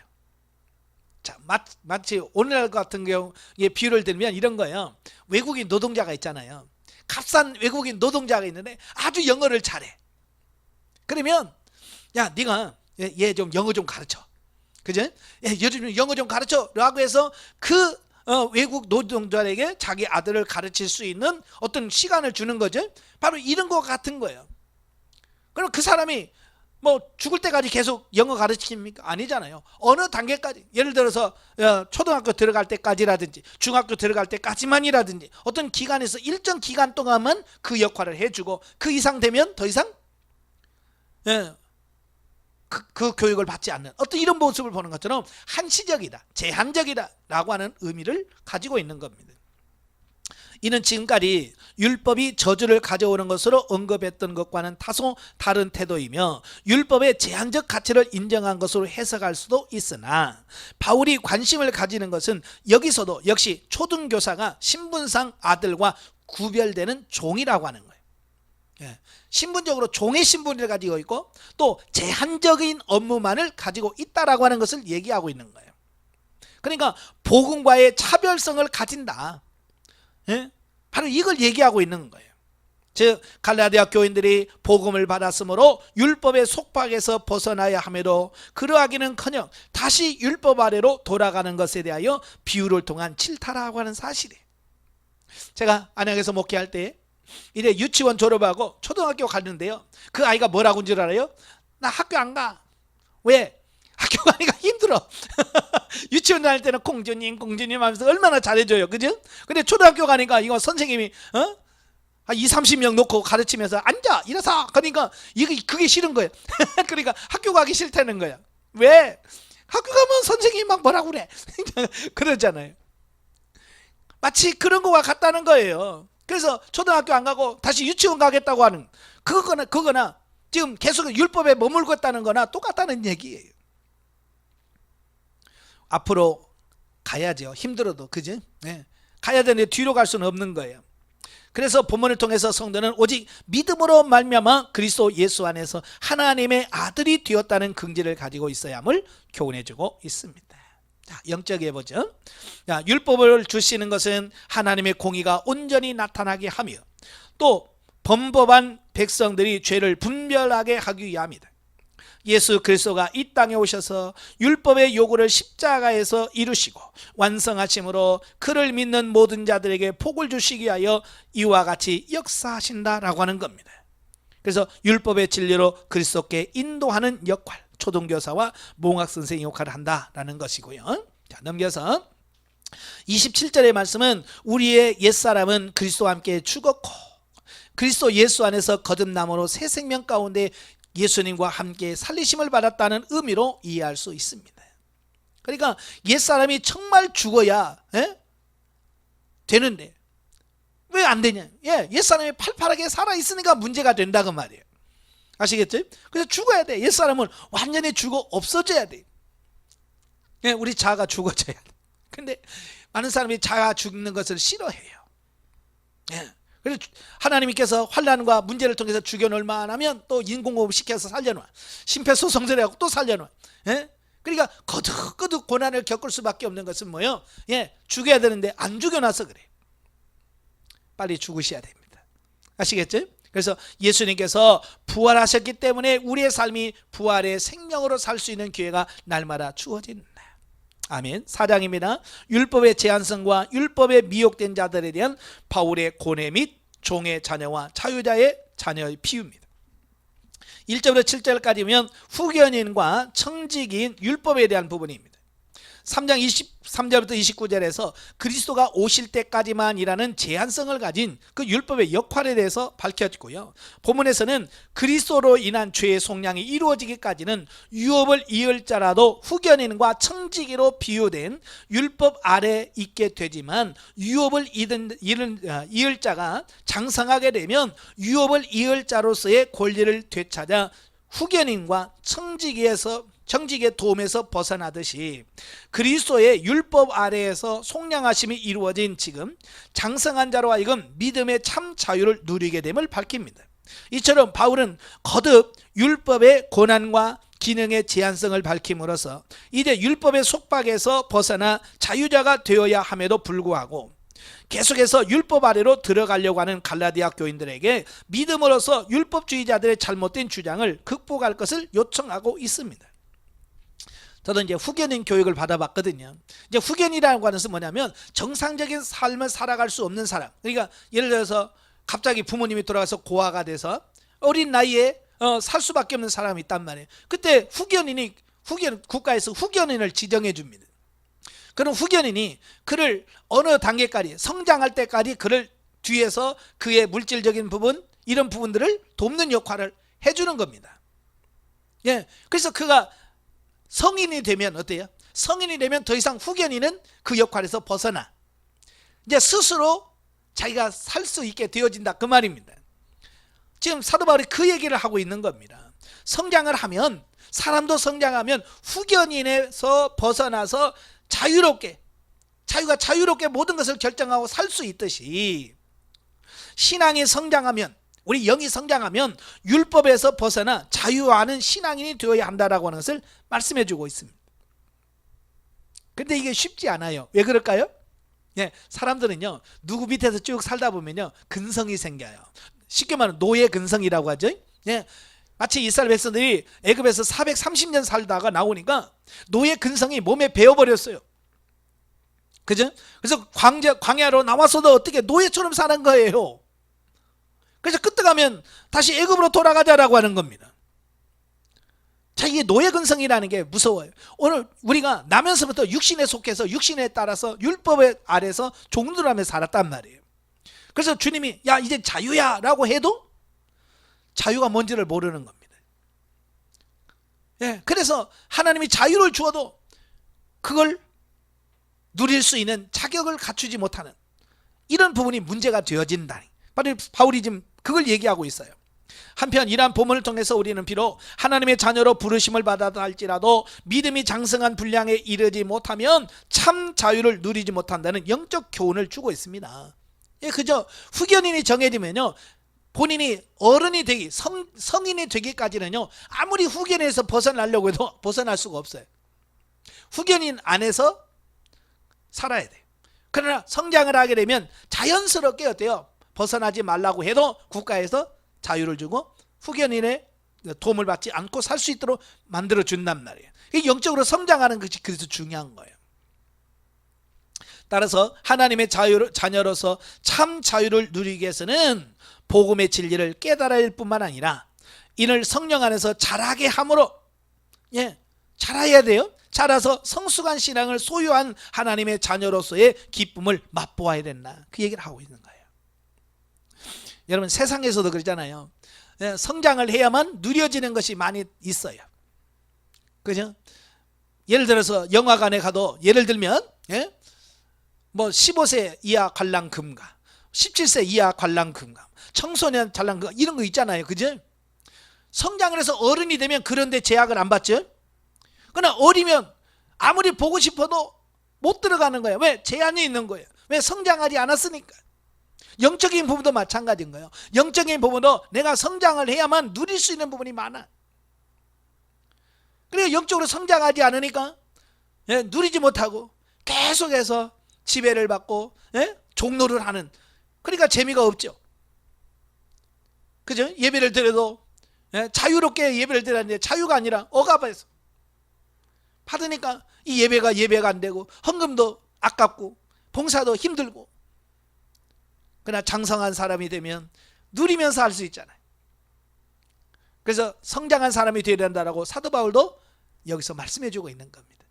자, 마치 오늘날 같은 경우에 비유를 들면 이런 거예요. 외국인 노동자가 있잖아요. 값싼 외국인 노동자가 있는데 아주 영어를 잘해. 그러면 야 네가 얘 좀 영어 좀 가르쳐. 그죠? 요즘 영어 좀 가르쳐 라고 해서 그 외국 노동자에게 자기 아들을 가르칠 수 있는 어떤 시간을 주는 거죠. 바로 이런 거 같은 거예요. 그럼 그 사람이 뭐 죽을 때까지 계속 영어 가르칩니까? 아니잖아요. 어느 단계까지, 예를 들어서 초등학교 들어갈 때까지라든지 중학교 들어갈 때까지만이라든지 어떤 기간에서 일정 기간 동안만 그 역할을 해주고 그 이상 되면 더 이상 그 교육을 받지 않는 어떤 이런 모습을 보는 것처럼 한시적이다, 제한적이다 라고 하는 의미를 가지고 있는 겁니다. 이는 지금까지 율법이 저주를 가져오는 것으로 언급했던 것과는 다소 다른 태도이며 율법의 제한적 가치를 인정한 것으로 해석할 수도 있으나 바울이 관심을 가지는 것은 여기서도 역시 초등교사가 신분상 아들과 구별되는 종이라고 하는 거예요. 신분적으로 종의 신분을 가지고 있고 또 제한적인 업무만을 가지고 있다라고 하는 것을 얘기하고 있는 거예요. 그러니까 복음과의 차별성을 가진다. 바로 이걸 얘기하고 있는 거예요. 즉 갈라디아 교인들이 복음을 받았으므로 율법의 속박에서 벗어나야 함에도 그러하기는커녕 다시 율법 아래로 돌아가는 것에 대하여 비유를 통한 질타라고 하는 사실이에요. 제가 안양에서 목회할 때 이래 유치원 졸업하고 초등학교 갔는데요, 그 아이가 뭐라고 한 줄 알아요? 나 학교 안 가. 왜? 학교 가니까 힘들어. 유치원 다닐 때는 공주님 하면서 얼마나 잘해줘요. 그죠? 근데 초등학교 가니까 이거 선생님이 한 20, 30명 놓고 가르치면서 앉아 일어서 그러니까 그게 싫은 거예요. 그러니까 학교 가기 싫다는 거야. 왜? 학교 가면 선생님이 막 뭐라고 그래. 그러잖아요. 마치 그런 거와 같다는 거예요. 그래서 초등학교 안 가고 다시 유치원 가겠다고 하는 그거나 지금 계속 율법에 머물고 있다는 거나 똑같다는 얘기예요. 앞으로 가야죠. 힘들어도. 그죠? 가야 되는데 뒤로 갈 수는 없는 거예요. 그래서 본문을 통해서 성도는 오직 믿음으로 말미암아 그리스도 예수 안에서 하나님의 아들이 되었다는 긍지를 가지고 있어야 함을 교훈해주고 있습니다. 자, 영적에 보죠. 자, 율법을 주시는 것은 하나님의 공의가 온전히 나타나게 하며 또 범법한 백성들이 죄를 분별하게 하기 위함이다. 예수 그리스도가 이 땅에 오셔서 율법의 요구를 십자가에서 이루시고 완성하심으로 그를 믿는 모든 자들에게 복을 주시기 위하여 이와 같이 역사하신다라고 하는 겁니다. 그래서 율법의 진리로 그리스도께 인도하는 역할, 초등교사와 몽학선생의 역할을 한다라는 것이고요. 자, 넘겨서 27절의 말씀은 우리의 옛사람은 그리스도와 함께 죽었고 그리스도 예수 안에서 거듭남으로 새 생명 가운데 예수님과 함께 살리심을 받았다는 의미로 이해할 수 있습니다. 그러니까 옛사람이 정말 죽어야 되는데 왜 안 되냐? 옛사람이 팔팔하게 살아있으니까 문제가 된다고 말이에요. 아시겠죠? 그래서 죽어야 돼. 옛사람은 완전히 죽어 없어져야 돼. 우리 자아가 죽어져야 돼. 근데 많은 사람이 자아 죽는 것을 싫어해요. 그래서 하나님께서 환난과 문제를 통해서 죽여놓을 만하면 또 인공호흡 시켜서 살려놔. 심폐소생술을 하고 또 살려놔. 그러니까 거듭거듭 고난을 겪을 수밖에 없는 것은 뭐예요? 죽여야 되는데 안 죽여놔서 그래. 빨리 죽으셔야 됩니다. 아시겠죠? 그래서 예수님께서 부활하셨기 때문에 우리의 삶이 부활의 생명으로 살 수 있는 기회가 날마다 주어진다. 아멘. 4장입니다. 율법의 제한성과 율법에 미혹된 자들에 대한 바울의 고뇌 및 종의 자녀와 자유자의 자녀의 비유입니다. 1절부터 7절까지면 후견인과 청지기인 율법에 대한 부분입니다. 3장 23절부터 29절에서 그리스도가 오실 때까지만이라는 제한성을 가진 그 율법의 역할에 대해서 밝혀지고요. 본문에서는 그리스도로 인한 죄의 속량이 이루어지기까지는 유업을 이을 자라도 후견인과 청지기로 비유된 율법 아래 있게 되지만 유업을 이을 자가 장성하게 되면 유업을 이을 자로서의 권리를 되찾아 후견인과 청지기의 도움에서 벗어나듯이 그리스도의 율법 아래에서 속량하심이 이루어진 지금 장성한 자로 하여금 믿음의 참 자유를 누리게 됨을 밝힙니다. 이처럼 바울은 거듭 율법의 고난과 기능의 제한성을 밝힘으로써 이제 율법의 속박에서 벗어나 자유자가 되어야 함에도 불구하고 계속해서 율법 아래로 들어가려고 하는 갈라디아 교인들에게 믿음으로써 율법주의자들의 잘못된 주장을 극복할 것을 요청하고 있습니다. 저도 이제 후견인 교육을 받아봤거든요. 이제 후견이라는 것은 뭐냐면 정상적인 삶을 살아갈 수 없는 사람. 그러니까 예를 들어서 갑자기 부모님이 돌아가서 고아가 돼서 어린 나이에 살 수밖에 없는 사람이 있단 말이에요. 그때 국가에서 후견인을 지정해 줍니다. 그럼 후견인이 그를 어느 단계까지 성장할 때까지 그를 뒤에서 그의 물질적인 부분 이런 부분들을 돕는 역할을 해주는 겁니다. 예, 그래서 그가 성인이 되면 어때요? 성인이 되면 더 이상 후견인은 그 역할에서 벗어나 이제 스스로 자기가 살 수 있게 되어진다 그 말입니다. 지금 사도 바울이 그 얘기를 하고 있는 겁니다. 성장을 하면 사람도 성장하면 후견인에서 벗어나서 자유롭게 모든 것을 결정하고 살 수 있듯이 신앙이 성장하면 우리 영이 성장하면 율법에서 벗어나 자유하는 신앙인이 되어야 한다라고 하는 것을 말씀해 주고 있습니다. 근데 이게 쉽지 않아요. 왜 그럴까요? 예, 사람들은요 누구 밑에서 쭉 살다 보면요 근성이 생겨요. 쉽게 말하면 노예 근성이라고 하죠. 예, 마치 이스라엘 백성들이 애굽에서 430년 살다가 나오니까 노예 근성이 몸에 배어버렸어요. 그죠? 그래서 광야로 나와서도 어떻게 노예처럼 사는 거예요. 그래서 그때 가면 다시 애굽으로 돌아가자라고 하는 겁니다. 자, 이게 노예 근성이라는 게 무서워요. 오늘 우리가 나면서부터 육신에 속해서 육신에 따라서 율법의 아래서 종들하며 살았단 말이에요. 그래서 주님이 야 이제 자유야 라고 해도 자유가 뭔지를 모르는 겁니다. 예, 그래서 하나님이 자유를 주어도 그걸 누릴 수 있는 자격을 갖추지 못하는 이런 부분이 문제가 되어진다. 바울이 지금 그걸 얘기하고 있어요. 한편 이러한 본문을 통해서 우리는 비록 하나님의 자녀로 부르심을 받았다 할지라도 믿음이 장성한 분량에 이르지 못하면 참 자유를 누리지 못한다는 영적 교훈을 주고 있습니다. 예, 그저 후견인이 정해지면요 본인이 어른이 되기 성인이 되기까지는요 아무리 후견에서 벗어나려고 해도 벗어날 수가 없어요. 후견인 안에서 살아야 돼요. 그러나 성장을 하게 되면 자연스럽게 어때요? 벗어나지 말라고 해도 국가에서 자유를 주고 후견인의 도움을 받지 않고 살 수 있도록 만들어 준단 말이에요. 영적으로 성장하는 것이 그래서 중요한 거예요. 따라서 하나님의 자녀로서 참 자유를 누리기 위해서는 복음의 진리를 깨달아야 할 뿐만 아니라 이를 성령 안에서 자라게 함으로 자라야 돼요. 자라서 성숙한 신앙을 소유한 하나님의 자녀로서의 기쁨을 맛보아야 된다. 그 얘기를 하고 있는 거예요. 여러분 세상에서도 그러잖아요. 성장을 해야만 누려지는 것이 많이 있어요. 그죠? 예를 들어서 영화관에 가도 예를 들면 뭐 15세 이하 관람 금가, 17세 이하 관람 금가, 청소년 관람 금가 이런 거 있잖아요. 그죠? 성장을 해서 어른이 되면 그런 데 제약을 안 받죠. 그러나 어리면 아무리 보고 싶어도 못 들어가는 거예요. 왜? 제한이 있는 거예요. 왜? 성장하지 않았으니까. 영적인 부분도 마찬가지인 거예요. 영적인 부분도 내가 성장을 해야만 누릴 수 있는 부분이 많아. 그래서 영적으로 성장하지 않으니까 누리지 못하고 계속해서 지배를 받고 종노를 하는, 그러니까 재미가 없죠. 그죠? 예배를 드려도 자유롭게 예배를 드렸는데 자유가 아니라 억압해서 받으니까 이 예배가 안 되고 헌금도 아깝고 봉사도 힘들고. 그러나 장성한 사람이 되면 누리면서 할 수 있잖아요. 그래서 성장한 사람이 되어야 된다라고 사도 바울도 여기서 말씀해 주고 있는 겁니다.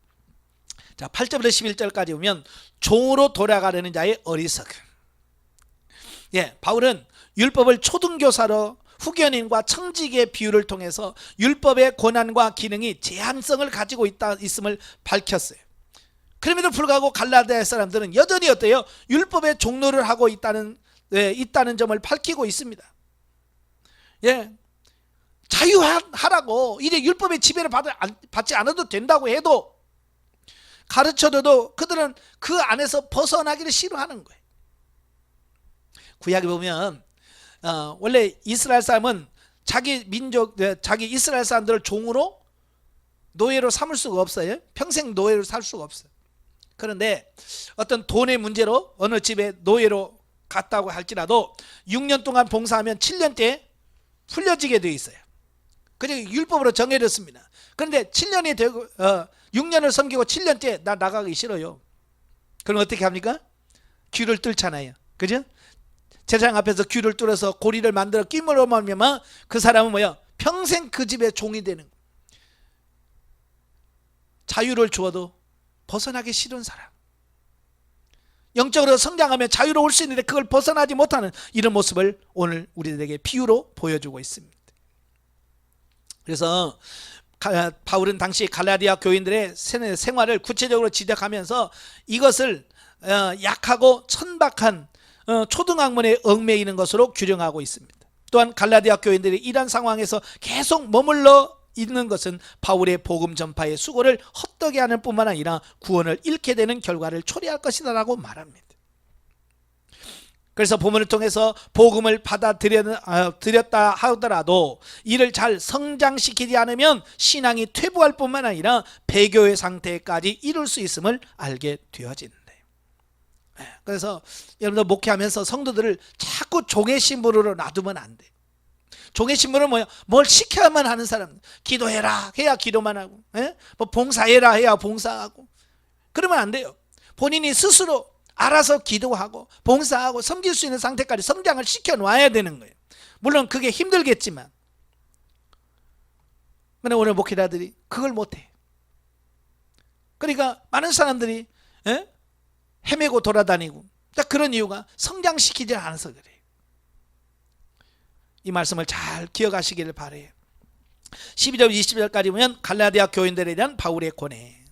자, 8절부터 11절까지 보면 종으로 돌아가려는 자의 어리석음. 예, 바울은 율법을 초등교사로 후견인과 청지기의 비유를 통해서 율법의 권한과 기능이 제한성을 가지고 있음을 밝혔어요. 그럼에도 불구하고 갈라디아 사람들은 여전히 어때요? 율법의 종로를 하고 있다는 점을 밝히고 있습니다. 예, 자유하라고, 이제 율법의 지배를 받지 않아도 된다고 해도, 가르쳐줘도 그들은 그 안에서 벗어나기를 싫어하는 거예요. 구약에 보면 원래 이스라엘 사람은 자기 이스라엘 사람들을 종으로, 노예로 삼을 수가 없어요. 평생 노예로 살 수가 없어요. 그런데 어떤 돈의 문제로 어느 집에 노예로 갔다고 할지라도 6년 동안 봉사하면 7년째 풀려지게 되어 있어요. 그게 율법으로 정해졌습니다. 그런데 7년이 되고 6년을 섬기고 7년째 나 나가기 싫어요. 그럼 어떻게 합니까? 귀를 뚫잖아요. 그죠? 제사장 앞에서 귀를 뚫어서 고리를 만들어 끼물어 말면 그 사람은 뭐야? 평생 그 집의 종이 되는 거예요. 자유를 주어도 벗어나기 싫은 사람. 영적으로 성장하면 자유로울 수 있는데 그걸 벗어나지 못하는 이런 모습을 오늘 우리들에게 비유로 보여주고 있습니다. 그래서 바울은 당시 갈라디아 교인들의 생활을 구체적으로 지적하면서 이것을 약하고 천박한 초등학문에 얽매이는 것으로 규정하고 있습니다. 또한 갈라디아 교인들이 이러한 상황에서 계속 머물러 있는 것은 바울의 복음 전파의 수고를 헛되게 하는 뿐만 아니라 구원을 잃게 되는 결과를 초래할 것이다 라고 말합니다. 그래서 본문을 통해서 복음을 받아들였다 하더라도 이를 잘 성장시키지 않으면 신앙이 퇴보할 뿐만 아니라 배교의 상태까지 이룰 수 있음을 알게 되어진다. 그래서 여러분들 목회하면서 성도들을 자꾸 종의 신분으로 놔두면 안 돼. 종의 신분은 뭐야? 뭘 시켜야만 하는 사람. 기도해라 해야 기도만 하고, 뭐 봉사해라 해야 봉사하고. 그러면 안 돼요. 본인이 스스로 알아서 기도하고 봉사하고 섬길 수 있는 상태까지 성장을 시켜놔야 되는 거예요. 물론 그게 힘들겠지만, 근데 오늘 목회자들이 그걸 못해. 그러니까 많은 사람들이 헤매고 돌아다니고, 딱 그런 이유가 성장시키지 않아서 그래요. 이 말씀을 잘 기억하시기를 바라요. 12절 20절까지 보면 갈라디아 교인들에 대한 바울의 고뇌.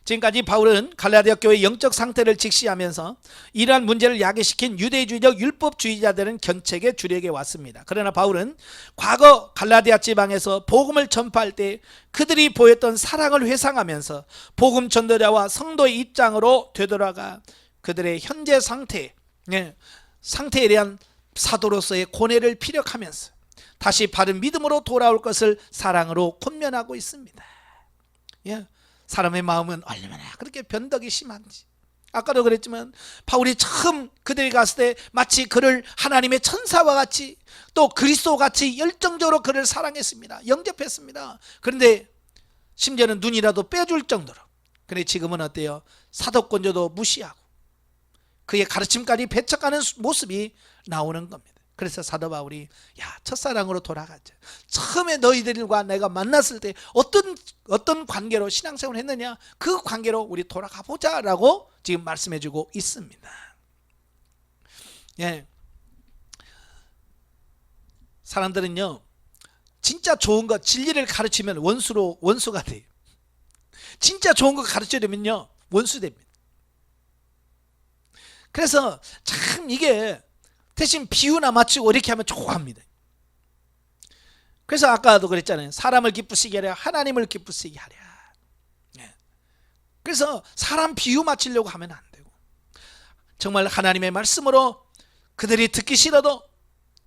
지금까지 바울은 갈라디아 교회의 영적 상태를 직시하면서 이러한 문제를 야기시킨 유대주의적 율법주의자들은 견책에 주력해 왔습니다. 그러나 바울은 과거 갈라디아 지방에서 복음을 전파할 때 그들이 보였던 사랑을 회상하면서 복음 전도자와 성도의 입장으로 되돌아가 그들의 현재 상태에 대한 사도로서의 고뇌를 피력하면서 다시 바른 믿음으로 돌아올 것을 사랑으로 권면하고 있습니다. 사람의 마음은 얼마나 그렇게 변덕이 심한지. 아까도 그랬지만 바울이 처음 그들이 갔을 때 마치 그를 하나님의 천사와 같이 또 그리스도 같이 열정적으로 그를 사랑했습니다. 영접했습니다. 그런데 심지어는 눈이라도 빼줄 정도로. 그런데 지금은 어때요? 사도권조도 무시하고 그의 가르침까지 배척하는 모습이 나오는 겁니다. 그래서 사도 바울이 첫사랑으로 돌아가자. 처음에 너희들과 내가 만났을 때 어떤 관계로 신앙생활을 했느냐, 그 관계로 우리 돌아가 보자라고 지금 말씀해주고 있습니다. 사람들은요 진짜 좋은 거 진리를 가르치면 원수가 돼요. 진짜 좋은 거 가르치려면요 원수 됩니다. 그래서 참 이게 대신 비유나 맞추고 이렇게 하면 좋아합니다. 그래서 아까도 그랬잖아요. 사람을 기쁘시게 하랴 하나님을 기쁘시게 하랴. 그래서 사람 비유 맞추려고 하면 안 되고 정말 하나님의 말씀으로 그들이 듣기 싫어도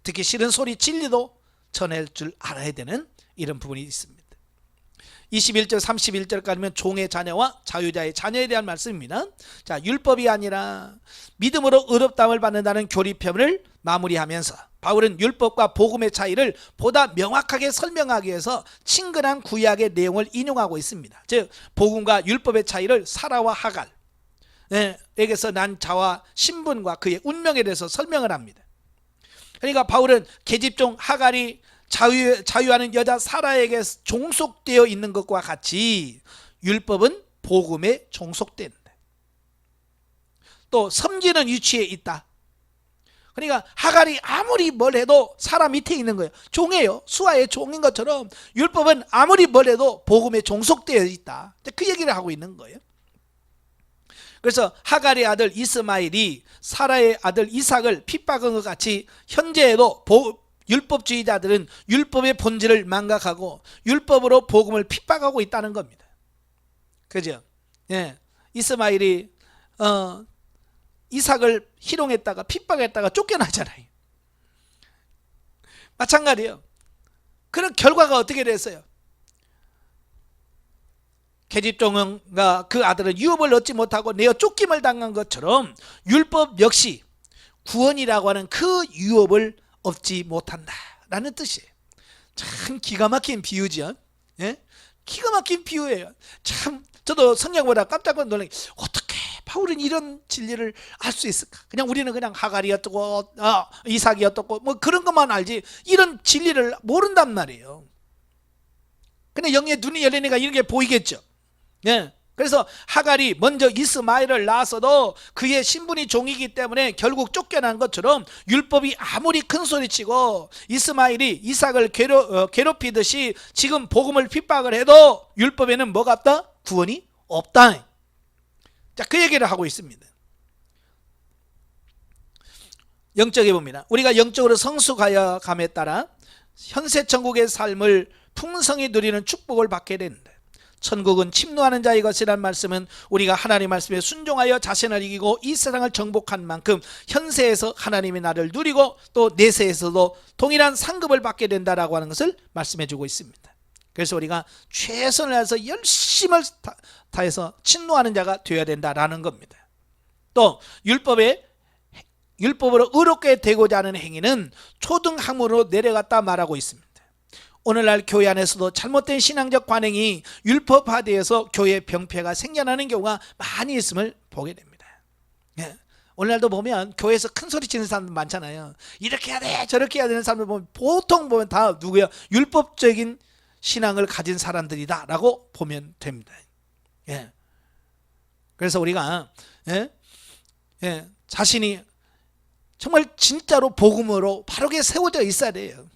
듣기 싫은 소리 진리도 전할 줄 알아야 되는 이런 부분이 있습니다. 21절 31절까지면 종의 자녀와 자유자의 자녀에 대한 말씀입니다. 자, 율법이 아니라 믿음으로 의롭다함을 받는다는 교리편을 마무리하면서 바울은 율법과 복음의 차이를 보다 명확하게 설명하기 위해서 친근한 구약의 내용을 인용하고 있습니다. 즉 복음과 율법의 차이를 사라와 하갈 에게서 난 자와 신분과 그의 운명에 대해서 설명을 합니다. 그러니까 바울은 계집종 하갈이 자유하는 여자 사라에게 종속되어 있는 것과 같이 율법은 복음에 종속된다. 또 섬기는 위치에 있다. 그러니까 하갈이 아무리 뭘 해도 사람 밑에 있는 거예요. 종이에요. 수하의 종인 것처럼 율법은 아무리 뭘 해도 복음에 종속되어 있다. 그 얘기를 하고 있는 거예요. 그래서 하갈의 아들 이스마엘이 사라의 아들 이삭을 핍박한 것 같이 현재에도 율법주의자들은 율법의 본질을 망각하고 율법으로 복음을 핍박하고 있다는 겁니다. 그죠? 예. 이스마엘이 이삭을 희롱했다가 핍박했다가 쫓겨나잖아요. 마찬가지예요. 그런 결과가 어떻게 됐어요? 계집종과 그 아들은 유업을 얻지 못하고 내어 쫓김을 당한 것처럼 율법 역시 구원이라고 하는 그 유업을 얻지 못한다라는 뜻이에요. 참 기가 막힌 비유죠. 예? 기가 막힌 비유예요. 참 저도 성경보다 깜짝 놀란 게 어떻게 바울은 이런 진리를 알 수 있을까? 그냥 우리는 그냥 하갈이 어떻고 이삭이 어떻고 뭐 그런 것만 알지 이런 진리를 모른단 말이에요. 근데 영의 눈이 열리니까 이런 게 보이겠죠. 예. 그래서 하갈이 먼저 이스마엘을 낳았어도 그의 신분이 종이기 때문에 결국 쫓겨난 것처럼 율법이 아무리 큰 소리치고 이스마엘이 이삭을 괴롭히듯이 지금 복음을 핍박을 해도 율법에는 뭐가 없다? 구원이 없다. 자, 그 얘기를 하고 있습니다. 영적에 봅니다. 우리가 영적으로 성숙하여 감에 따라 현세 천국의 삶을 풍성히 누리는 축복을 받게 된다. 천국은 침노하는 자의 것이란 말씀은 우리가 하나님 말씀에 순종하여 자신을 이기고 이 세상을 정복한 만큼 현세에서 하나님의 나를 누리고 또 내세에서도 동일한 상급을 받게 된다라고 하는 것을 말씀해 주고 있습니다. 그래서 우리가 최선을 다해서 열심을 다해서 침노하는 자가 되어야 된다라는 겁니다. 또 율법으로 의롭게 되고자 하는 행위는 초등학문으로 내려갔다 말하고 있습니다. 오늘날 교회 안에서도 잘못된 신앙적 관행이 율법화되어서 교회 병폐가 생겨나는 경우가 많이 있음을 보게 됩니다. 예. 오늘날도 보면 교회에서 큰 소리 치는 사람들 많잖아요. 이렇게 해야 돼 저렇게 해야 되는 사람들 보면 보통 보면 다 누구야? 율법적인 신앙을 가진 사람들이다 라고 보면 됩니다. 예. 그래서 우리가 자신이 정말 진짜로 복음으로 바르게 세워져 있어야 돼요.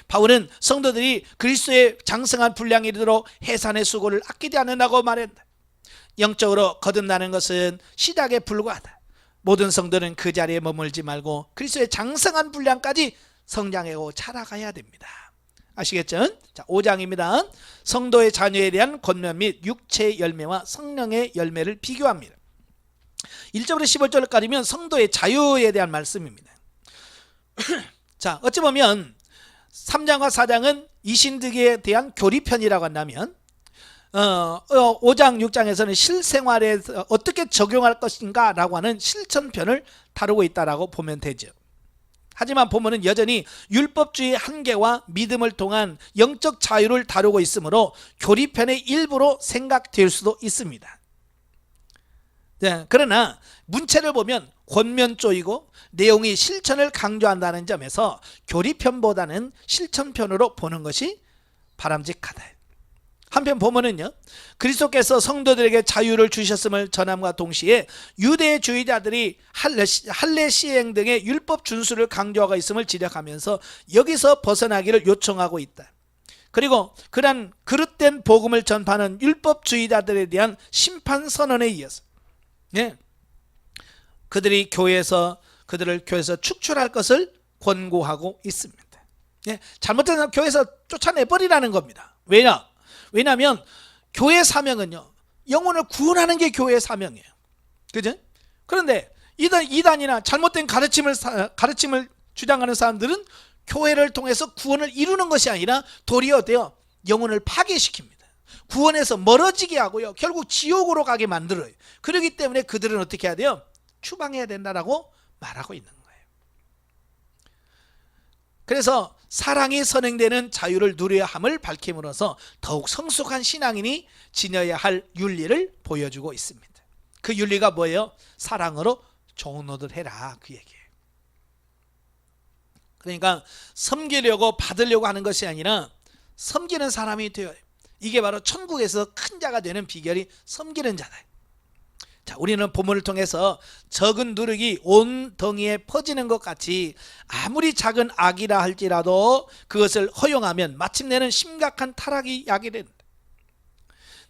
바울은 성도들이 그리스도의 장성한 분량에 이르도록 해산의 수고를 아끼지 않는다고 말한다. 영적으로 거듭나는 것은 시작에 불과하다. 모든 성도는 그 자리에 머물지 말고 그리스도의 장성한 분량까지 성장하고 자라가야 됩니다. 아시겠죠? 자, 5장입니다. 성도의 자녀에 대한 권면 및 육체의 열매와 성령의 열매를 비교합니다. 1절부터 15절까지면 성도의 자유에 대한 말씀입니다. 자, 어찌 보면 3장과 4장은 이신득에 대한 교리편이라고 한다면 5장 6장에서는 실생활에 어떻게 적용할 것인가 라고 하는 실천편을 다루고 있다라고 보면 되죠. 하지만 본문은 여전히 율법주의의 한계와 믿음을 통한 영적 자유를 다루고 있으므로 교리편의 일부로 생각될 수도 있습니다. 네, 그러나 문체를 보면 권면조이고 내용이 실천을 강조한다는 점에서 교리편보다는 실천편으로 보는 것이 바람직하다. 한편 본문은요, 그리스도께서 성도들에게 자유를 주셨음을 전함과 동시에 유대주의자들이 할례 시행 등의 율법 준수를 강조하고 있음을 지적하면서 여기서 벗어나기를 요청하고 있다. 그리고 그러한 그릇된 복음을 전파하는 율법주의자들에 대한 심판 선언에 이어서 그들을 교회에서 축출할 것을 권고하고 있습니다. 잘못된 사람 교회에서 쫓아내버리라는 겁니다. 왜냐하면 교회 사명은요, 영혼을 구원하는 게 교회의 사명이에요. 그죠? 그런데 이단이나 잘못된 가르침을 주장하는 사람들은 교회를 통해서 구원을 이루는 것이 아니라 도리어 영혼을 파괴시킵니다. 구원에서 멀어지게 하고요, 결국 지옥으로 가게 만들어요. 그렇기 때문에 그들은 어떻게 해야 돼요? 추방해야 된다라고 말하고 있는 거예요. 그래서 사랑이 선행되는 자유를 누려야 함을 밝힘으로써 더욱 성숙한 신앙인이 지녀야 할 윤리를 보여주고 있습니다. 그 윤리가 뭐예요? 사랑으로 종노를 해라, 그 얘기예요. 그러니까 섬기려고 받으려고 하는 것이 아니라 섬기는 사람이 되어요. 이게 바로 천국에서 큰 자가 되는 비결이 섬기는 자다. 자, 우리는 본문을 통해서 적은 누룩이 온 덩이에 퍼지는 것 같이 아무리 작은 악이라 할지라도 그것을 허용하면 마침내는 심각한 타락이 야기된다.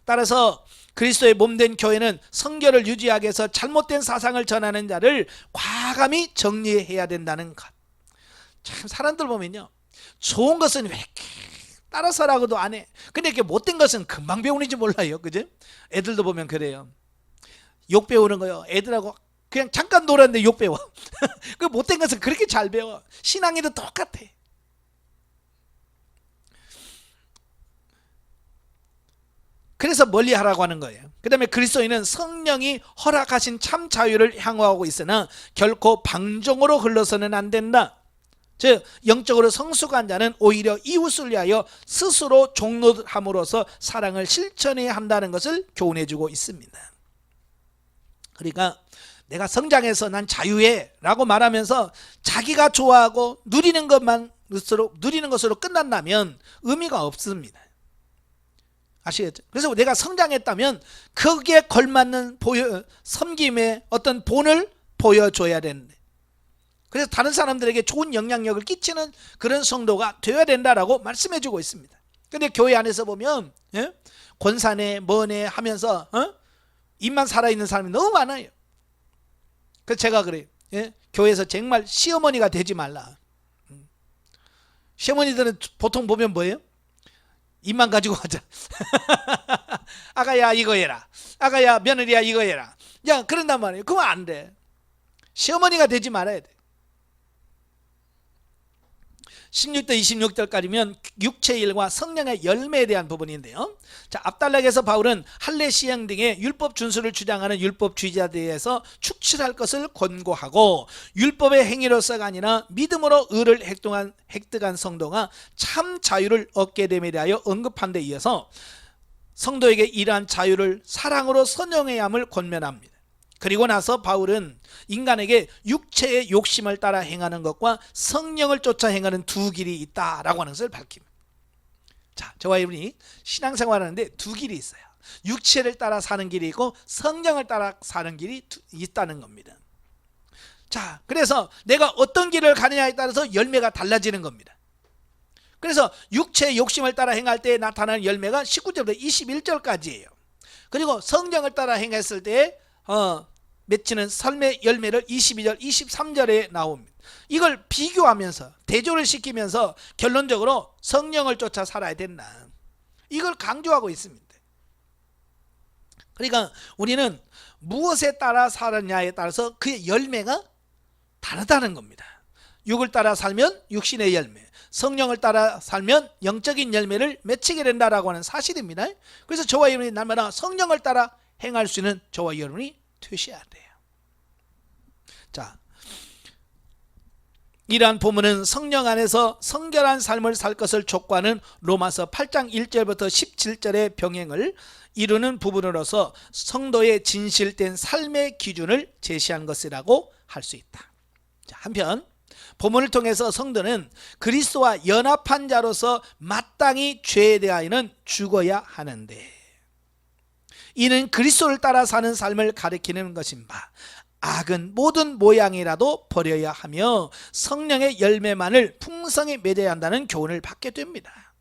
따라서 그리스도의 몸된 교회는 성결을 유지하기 위해서 잘못된 사상을 전하는 자를 과감히 정리해야 된다는 것. 참 사람들 보면요, 좋은 것은 왜 이렇게 따라서라고도 안 해. 근데 이렇게 못된 것은 금방 배우는지 몰라요. 그죠? 애들도 보면 그래요. 욕 배우는 거요. 애들하고 그냥 잠깐 놀았는데 욕 배워. 그 못된 것은 그렇게 잘 배워. 신앙에도 똑같아. 그래서 멀리하라고 하는 거예요. 그 다음에 그리스도인은 성령이 허락하신 참 자유를 향후하고 있으나 결코 방종으로 흘러서는 안 된다. 즉 영적으로 성숙한 자는 오히려 이웃을 위하여 스스로 종노함으로써 사랑을 실천해야 한다는 것을 교훈해주고 있습니다. 그러니까 내가 성장해서 난 자유해 라고 말하면서 자기가 좋아하고 누리는 것으로 끝난다면 의미가 없습니다. 아시겠죠? 그래서 내가 성장했다면 거기에 걸맞는 섬김의 어떤 본을 보여줘야 되는데, 그래서 다른 사람들에게 좋은 영향력을 끼치는 그런 성도가 되어야 된다라고 말씀해주고 있습니다. 근데 교회 안에서 보면 권사네 뭐네 하면서 입만 살아있는 사람이 너무 많아요. 그래서 제가 그래요. 교회에서 정말 시어머니가 되지 말라. 시어머니들은 보통 보면 뭐예요? 입만 가지고 가자. 아가야 이거 해라. 아가야 며느리야 이거 해라. 야 그런단 말이에요. 그건 안 돼. 시어머니가 되지 말아야 돼. 16절 26절까지면 육체의 일과 성령의 열매에 대한 부분인데요. 자, 앞단락에서 바울은 할례 시행 등의 율법 준수를 주장하는 율법주의자에 대해서 축출할 것을 권고하고, 율법의 행위로서가 아니라 믿음으로 의를 획득한 성도가 참 자유를 얻게 됨에 대하여 언급한 데 이어서 성도에게 이러한 자유를 사랑으로 선용해야 함을 권면합니다. 그리고 나서 바울은 인간에게 육체의 욕심을 따라 행하는 것과 성령을 쫓아 행하는 두 길이 있다라고 하는 것을 밝힙니다. 자, 저와 여러분이 신앙생활하는데 두 길이 있어요. 육체를 따라 사는 길이 있고 성령을 따라 사는 길이 있다는 겁니다. 자, 그래서 내가 어떤 길을 가느냐에 따라서 열매가 달라지는 겁니다. 그래서 육체의 욕심을 따라 행할 때 나타나는 열매가 19절부터 21절까지예요. 그리고 성령을 따라 행했을 때 맺히는 삶의 열매를 22절 23절에 나옵니다. 이걸 비교하면서 대조를 시키면서 결론적으로 성령을 쫓아 살아야 된다, 이걸 강조하고 있습니다. 그러니까 우리는 무엇에 따라 살았냐에 따라서 그의 열매가 다르다는 겁니다. 육을 따라 살면 육신의 열매, 성령을 따라 살면 영적인 열매를 맺히게 된다라고 하는 사실입니다. 그래서 저와 여러분이 날마다 성령을 따라 행할 수 있는 저와 여러분이 되셔야 돼요. 자, 이러한 본문은 성령 안에서 성결한 삶을 살 것을 촉구하는 로마서 8장 1절부터 17절의 병행을 이루는 부분으로서 성도의 진실된 삶의 기준을 제시한 것이라고 할 수 있다. 자, 한편 본문을 통해서 성도는 그리스도와 연합한 자로서 마땅히 죄에 대하여는 죽어야 하는데, 이는 그리스도를 따라 사는 삶을 가리키는 것인 바 악은 모든 모양이라도 버려야 하며 성령의 열매만을 풍성히 맺어야 한다는 교훈을 받게 됩니다.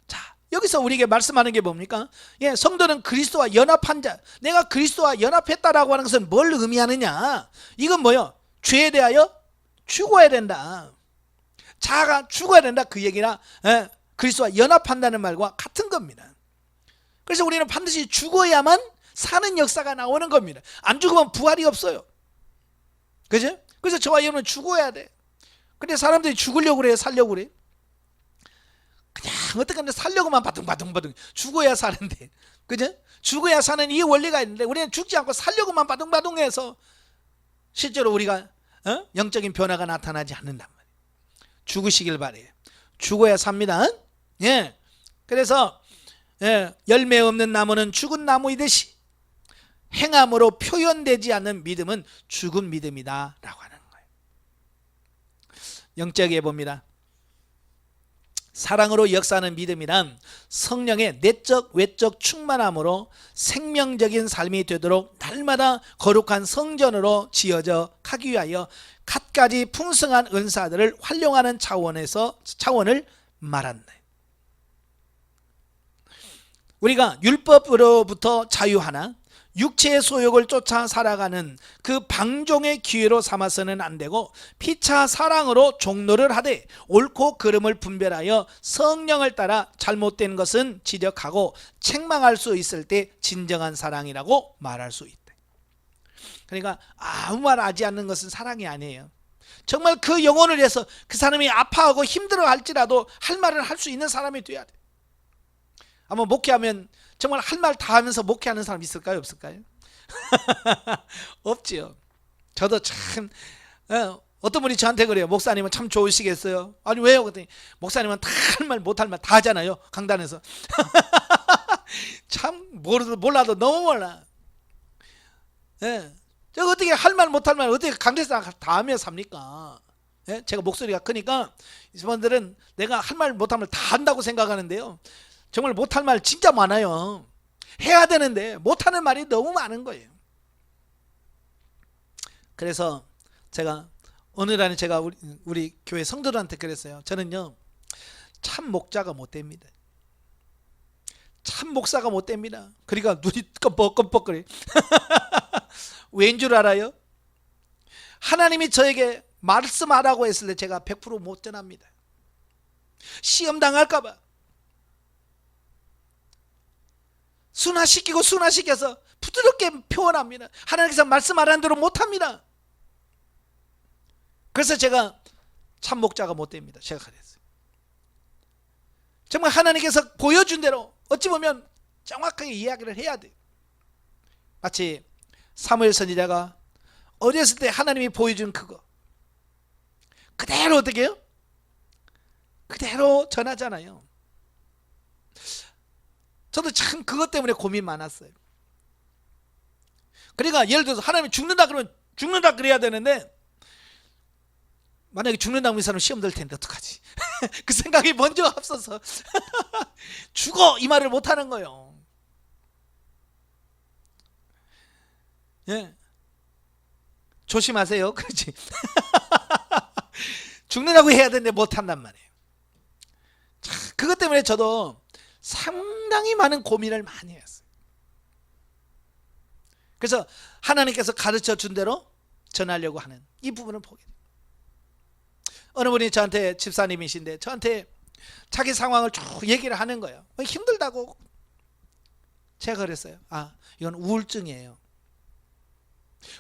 자, 여기서 우리에게 말씀하는 게 뭡니까? 성도는 그리스도와 연합한 자, 내가 그리스도와 연합했다라고 하는 것은 뭘 의미하느냐? 이건 뭐요? 죄에 대하여 죽어야 된다, 자아가 죽어야 된다, 그 얘기나 그리스도와 연합한다는 말과 같은 겁니다. 그래서 우리는 반드시 죽어야만 사는 역사가 나오는 겁니다. 안 죽으면 부활이 없어요. 그죠? 그래서 저와 여러분은 죽어야 돼. 근데 사람들이 죽으려고 그래요, 살려고 그래요? 그냥 어떻게 하면 살려고만 바둥바둥 죽어야 사는데, 그죠? 죽어야 사는 이 원리가 있는데 우리는 죽지 않고 살려고만 바둥바둥해서 실제로 우리가 영적인 변화가 나타나지 않는단 말이에요. 죽으시길 바래요. 죽어야 삽니다. 그래서 열매 없는 나무는 죽은 나무이듯이 행함으로 표현되지 않는 믿음은 죽은 믿음이다 라고 하는 거예요. 영적에 봅니다. 사랑으로 역사하는 믿음이란 성령의 내적 외적 충만함으로 생명적인 삶이 되도록 날마다 거룩한 성전으로 지어져 가기 위하여 갖가지 풍성한 은사들을 활용하는 차원을 말한다. 우리가 율법으로부터 자유하나 육체의 소욕을 쫓아 살아가는 그 방종의 기회로 삼아서는 안 되고 피차 사랑으로 종로를 하되 옳고 그름을 분별하여 성령을 따라 잘못된 것은 지적하고 책망할 수 있을 때 진정한 사랑이라고 말할 수 있다. 그러니까 아무 말 하지 않는 것은 사랑이 아니에요. 정말 그 영혼을 위해서 그 사람이 아파하고 힘들어 할지라도 할 말을 할 수 있는 사람이 돼야 돼. 아마 목회하면 정말 할 말 다 하면서 목회하는 사람 있을까요? 없을까요? 없지요. 저도 참 어떤 분이 저한테 그래요. 목사님은 참 좋으시겠어요. 아니 왜요? 그랬더니 목사님은 다 할 말 못할 말 다 하잖아요. 강단에서. 참 몰라도 너무 몰라. 예. 제가 어떻게 할 말 못할 말 어떻게 강단에서 다 하며 삽니까? 예? 제가 목소리가 크니까 이분들은 내가 할 말 못할 말 다 한다고 생각하는데요. 정말 못할 말 진짜 많아요. 해야 되는데 못하는 말이 너무 많은 거예요. 그래서 제가 어느 날에 제가 우리 교회 성도들한테 그랬어요. 저는요 참 목자가 못 됩니다. 참 목사가 못 됩니다. 그러니까 눈이 껌뻑껌뻑거려. 왠 줄 알아요? 하나님이 저에게 말씀하라고 했을 때 제가 100% 못 전합니다. 시험 당할까 봐. 순화시켜서 부드럽게 표현합니다. 하나님께서 말씀하라는 대로 못합니다. 그래서 제가 참 목자가 못 됩니다. 제가 그랬어요. 정말 하나님께서 보여준 대로 어찌 보면 정확하게 이야기를 해야 돼요. 마치 사무엘 선지자가 어렸을 때 하나님이 보여준 그거 그대로 어떻게 해요? 그대로 전하잖아요. 저도 참 그것 때문에 고민 많았어요. 그러니까 예를 들어서 하나님이 죽는다 그러면 죽는다 그래야 되는데 만약에 죽는다고 이 사람 시험 들 텐데 어떡하지? 그 생각이 먼저 앞서서 죽어 이 말을 못하는 거예요. 예, 조심하세요. 그렇지? 죽는다고 해야 되는데 못한단 말이에요. 자, 그것 때문에 저도 상당히 많은 고민을 많이 했어요. 그래서 하나님께서 가르쳐 준 대로 전하려고 하는 이 부분을 보게 돼요. 어느 분이 저한테 집사님이신데 저한테 자기 상황을 쭉 얘기를 하는 거예요. 힘들다고. 제가 그랬어요. 아, 이건 우울증이에요.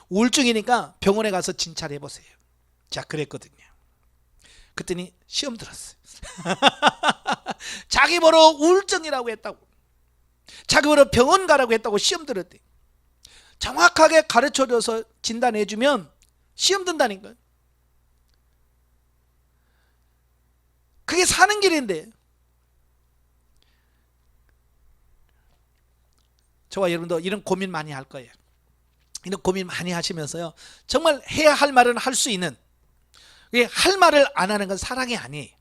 우울증이니까 병원에 가서 진찰해 보세요. 자, 그랬거든요. 그랬더니 시험 들었어요. 자기 보러 우울증이라고 했다고, 자기 보러 병원 가라고 했다고 시험 들었대. 정확하게 가르쳐줘서 진단해주면 시험 든다니까요. 그게 사는 길인데. 저와 여러분도 이런 고민 많이 할 거예요. 이런 고민 많이 하시면서요, 정말 해야 할 말은 할 수 있는, 할 말을 안 하는 건 사랑이 아니에요.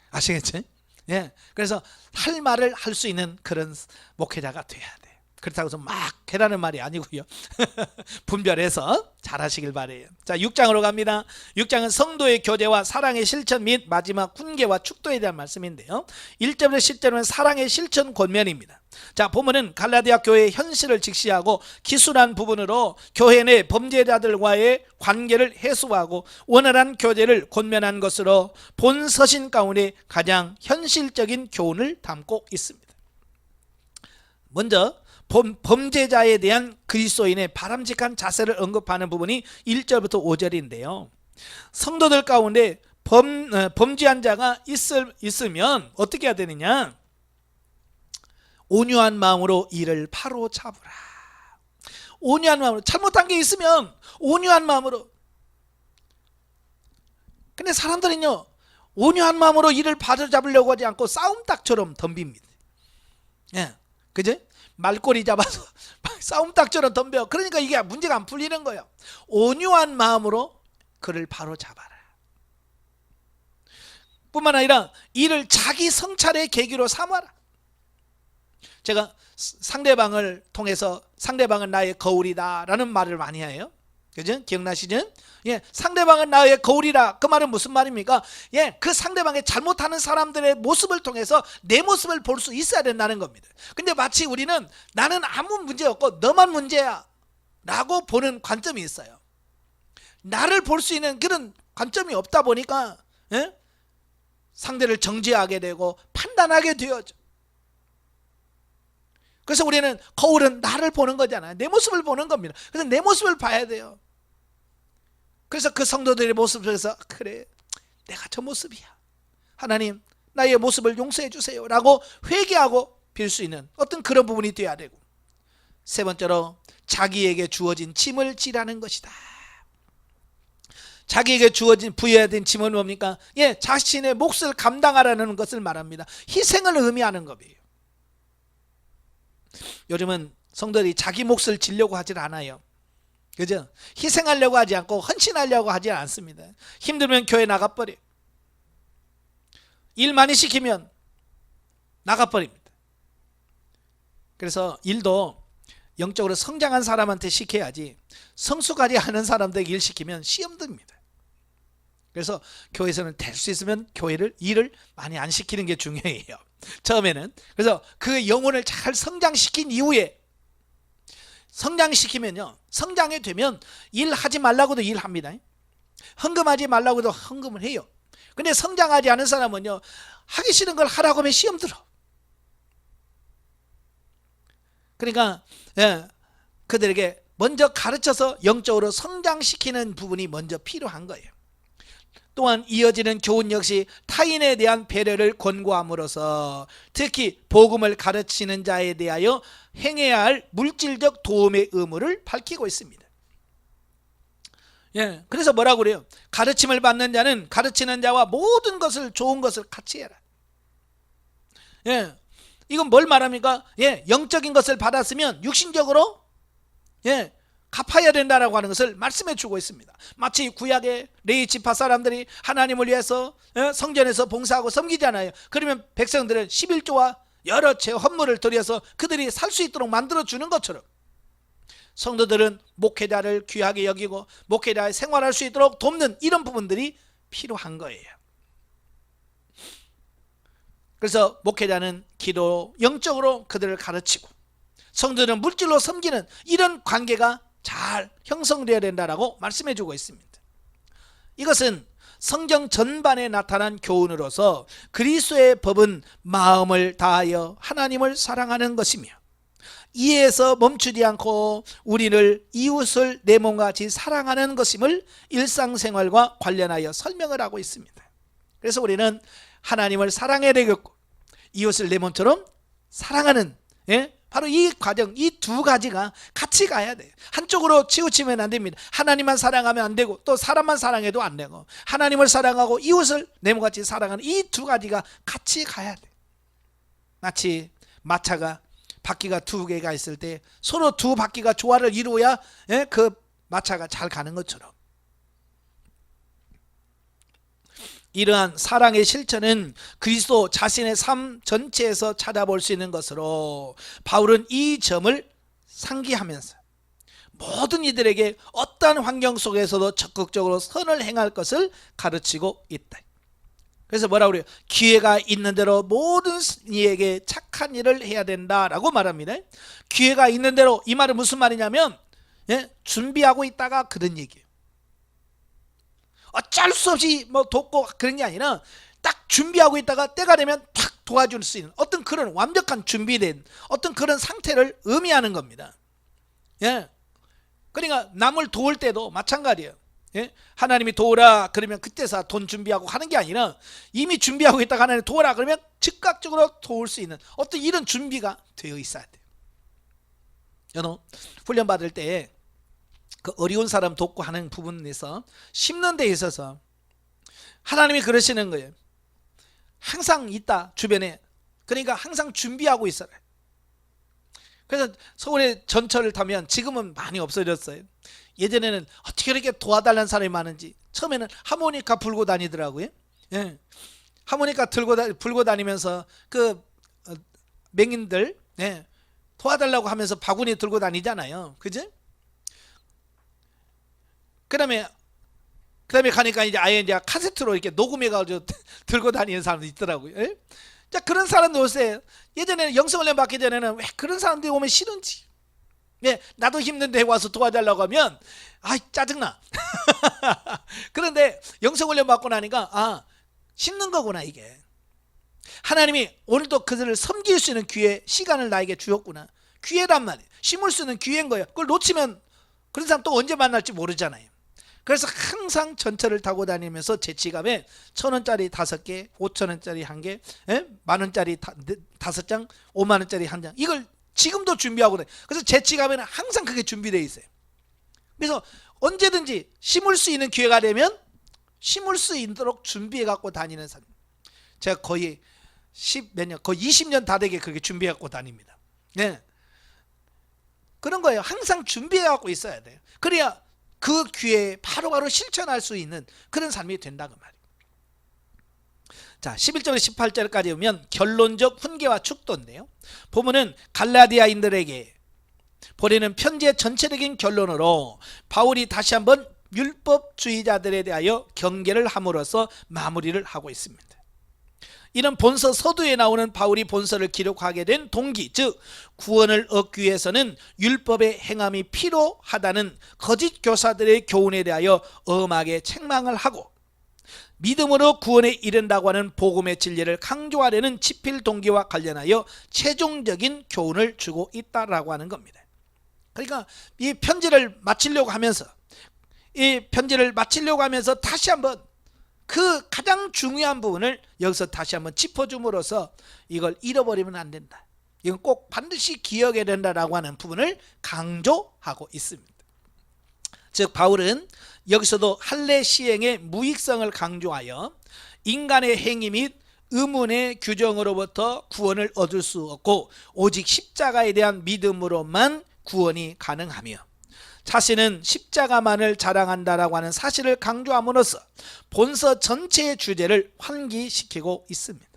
아시겠죠? 예. 그래서 할 말을 할 수 있는 그런 목회자가 돼야 돼. 그렇다고 해서 막 해라는 말이 아니고요. 분별해서 잘하시길 바래요. 자, 6장으로 갑니다. 6장은 성도의 교제와 사랑의 실천 및 마지막 훈계와 축도에 대한 말씀인데요. 1절부터 10절은 사랑의 실천 권면입니다. 자, 보면은 갈라디아 교회의 현실을 직시하고 기술한 부분으로 교회 내 범죄자들과의 관계를 해소하고 원활한 교제를 권면한 것으로 본 서신 가운데 가장 현실적인 교훈을 담고 있습니다. 먼저 범죄자에 대한 그리스도인의 바람직한 자세를 언급하는 부분이 1절부터 5절인데요. 성도들 가운데 범죄한 자가 있으면 어떻게 해야 되느냐? 온유한 마음으로 이를 바로 잡으라. 온유한 마음으로, 잘못한 게 있으면 온유한 마음으로. 근데 사람들은요, 온유한 마음으로 이를 바로 잡으려고 하지 않고 싸움닭처럼 덤빕니다. 예, 그죠? 말꼬리 잡아서 싸움닭처럼 덤벼. 그러니까 이게 문제가 안 풀리는 거예요. 온유한 마음으로 그를 바로 잡아라. 뿐만 아니라 이를 자기 성찰의 계기로 삼아라. 제가 상대방을 통해서 상대방은 나의 거울이다 라는 말을 많이 해요. 그죠? 기억나시죠? 예, 상대방은 나의 거울이라. 그 말은 무슨 말입니까? 예, 그 상대방의 잘못하는 사람들의 모습을 통해서 내 모습을 볼 수 있어야 된다는 겁니다. 근데 마치 우리는 나는 아무 문제 없고 너만 문제야 라고 보는 관점이 있어요. 나를 볼 수 있는 그런 관점이 없다 보니까 예? 상대를 정죄하게 되고 판단하게 되어져. 그래서 우리는 거울은 나를 보는 거잖아요. 내 모습을 보는 겁니다. 그래서 내 모습을 봐야 돼요. 그래서 그 성도들의 모습에서 그래, 내가 저 모습이야. 하나님, 나의 모습을 용서해 주세요 라고 회개하고 빌 수 있는 어떤 그런 부분이 되어야 되고, 세 번째로 자기에게 주어진 짐을 지라는 것이다. 자기에게 주어진 부여해야 된 짐은 뭡니까? 예, 자신의 몫을 감당하라는 것을 말합니다. 희생을 의미하는 겁이에요. 요즘은 성도들이 자기 몫을 지려고 하질 않아요. 그죠? 희생하려고 하지 않고 헌신하려고 하지 않습니다. 힘들면 교회 나가버려. 일 많이 시키면 나가버립니다. 그래서 일도 영적으로 성장한 사람한테 시켜야지, 성숙하지 않은 사람들에게 일 시키면 시험 듭니다. 그래서 교회에서는 될 수 있으면 일을 많이 안 시키는 게 중요해요. 처음에는. 그래서 그 영혼을 잘 성장시킨 이후에, 성장시키면요, 성장이 되면 일하지 말라고도 일합니다. 헌금하지 말라고도 헌금을 해요. 근데 성장하지 않은 사람은요, 하기 싫은 걸 하라고 하면 시험 들어. 그러니까 예, 그들에게 먼저 가르쳐서 영적으로 성장시키는 부분이 먼저 필요한 거예요. 또한 이어지는 교훈 역시 타인에 대한 배려를 권고함으로써 특히 복음을 가르치는 자에 대하여 행해야 할 물질적 도움의 의무를 밝히고 있습니다. 예, 그래서 뭐라고 그래요? 가르침을 받는 자는 가르치는 자와 모든 것을, 좋은 것을 같이 해라. 예, 이건 뭘 말합니까? 예, 영적인 것을 받았으면 육신적으로 예, 갚아야 된다라고 하는 것을 말씀해 주고 있습니다. 마치 구약의 레위 지파 사람들이 하나님을 위해서 성전에서 봉사하고 섬기잖아요. 그러면 백성들은 11조와 여러 채 헌물을 드려서 그들이 살 수 있도록 만들어 주는 것처럼, 성도들은 목회자를 귀하게 여기고 목회자의 생활할 수 있도록 돕는 이런 부분들이 필요한 거예요. 그래서 목회자는 기도, 영적으로 그들을 가르치고, 성도들은 물질로 섬기는 이런 관계가 잘 형성되어야 된다라고 말씀해 주고 있습니다. 이것은 성경 전반에 나타난 교훈으로서 그리스도의 법은 마음을 다하여 하나님을 사랑하는 것이며, 이에서 멈추지 않고 우리를 이웃을 내 몸과 같이 사랑하는 것임을 일상생활과 관련하여 설명을 하고 있습니다. 그래서 우리는 하나님을 사랑해야 되겠고 이웃을 내 몸처럼 사랑하는, 바로 이 과정, 이 두 가지가 같이 가야 돼요. 한쪽으로 치우치면 안 됩니다. 하나님만 사랑하면 안 되고 또 사람만 사랑해도 안 되고, 하나님을 사랑하고 이웃을 내 몸같이 사랑하는 이 두 가지가 같이 가야 돼요. 마치 마차가 바퀴가 두 개가 있을 때 서로 두 바퀴가 조화를 이루어야 그 마차가 잘 가는 것처럼, 이러한 사랑의 실천은 그리스도 자신의 삶 전체에서 찾아볼 수 있는 것으로 바울은 이 점을 상기하면서 모든 이들에게 어떠한 환경 속에서도 적극적으로 선을 행할 것을 가르치고 있다. 그래서 뭐라고 그래요? 기회가 있는 대로 모든 이에게 착한 일을 해야 된다라고 말합니다. 기회가 있는 대로, 이 말은 무슨 말이냐면 준비하고 있다가 그런 얘기예요. 어쩔 수 없이 뭐 돕고 그런 게 아니라 딱 준비하고 있다가 때가 되면 탁 도와줄 수 있는 어떤 그런 완벽한 준비된 어떤 그런 상태를 의미하는 겁니다. 예. 그러니까 남을 도울 때도 마찬가지예요. 예? 하나님이 도우라 그러면 그때서 돈 준비하고 하는 게 아니라 이미 준비하고 있다가 하나님 도우라 그러면 즉각적으로 도울 수 있는 어떤 이런 준비가 되어 있어야 돼요. 여러분, 훈련 받을 때 그 어려운 사람 돕고 하는 부분에서 심는 데 있어서 하나님이 그러시는 거예요. 항상 있다 주변에. 그러니까 항상 준비하고 있어라. 그래서 서울에 전철을 타면, 지금은 많이 없어졌어요. 예전에는 어떻게 이렇게 도와달라는 사람이 많은지, 처음에는 하모니카 불고 다니더라고요. 예. 하모니카 불고 다니면서 그 맹인들 도와달라고 하면서 바구니 들고 다니잖아요. 그지? 그다음에 가니까 이제 아예 이제 카세트로 이렇게 녹음해가지고 들고 다니는 사람도 있더라고요. 예? 자, 그런 사람들 오세요. 예전에는 영성훈련 받기 전에는 왜 그런 사람들이 오면 싫은지. 나도 힘든데 와서 도와달라고 하면 짜증나. 그런데 영성훈련 받고 나니까 심는 거구나 이게. 하나님이 오늘도 그들을 섬길 수 있는 기회, 시간을 나에게 주었구나. 기회란 말이에요. 심을 수 있는 기회인 거예요. 그걸 놓치면 그런 사람 또 언제 만날지 모르잖아요. 그래서 항상 전철을 타고 다니면서 제 지갑에 1,000원짜리 5개, 5,000원짜리 1개, 10,000원짜리 5장, 50,000원짜리 1장, 이걸 지금도 준비하고 다녀요. 그래서 제 지갑에는 항상 그게 준비되어 있어요. 그래서 언제든지 심을 수 있는 기회가 되면 심을 수 있도록 준비해 갖고 다니는 사람. 제가 거의 10몇 년, 거의 20년 다 되게 그렇게 준비해 갖고 다닙니다. 그런 거예요. 항상 준비해 갖고 있어야 돼요. 그래야 그 기회에 바로바로 실천할 수 있는 그런 삶이 된다고 말이에요. 자, 11절에서 18절까지 보면 결론적 훈계와 축도인데요. 보면은 갈라디아인들에게 보내는 편지의 전체적인 결론으로 바울이 다시 한번 율법주의자들에 대하여 경계를 함으로써 마무리를 하고 있습니다. 이런 본서 서두에 나오는 바울이 본서를 기록하게 된 동기, 즉 구원을 얻기 위해서는 율법의 행함이 필요하다는 거짓 교사들의 교훈에 대하여 엄하게 책망을 하고, 믿음으로 구원에 이른다고 하는 복음의 진리를 강조하려는 지필 동기와 관련하여 최종적인 교훈을 주고 있다라고 하는 겁니다. 그러니까 이 편지를 마치려고 하면서 다시 한번 그 가장 중요한 부분을 여기서 다시 한번 짚어줌으로써 이걸 잃어버리면 안 된다, 이건 꼭 반드시 기억해야 된다라고 하는 부분을 강조하고 있습니다. 즉 바울은 여기서도 할례 시행의 무익성을 강조하여 인간의 행위 및 의문의 규정으로부터 구원을 얻을 수 없고 오직 십자가에 대한 믿음으로만 구원이 가능하며, 자신은 십자가만을 자랑한다라고 하는 사실을 강조함으로써 본서 전체의 주제를 환기시키고 있습니다.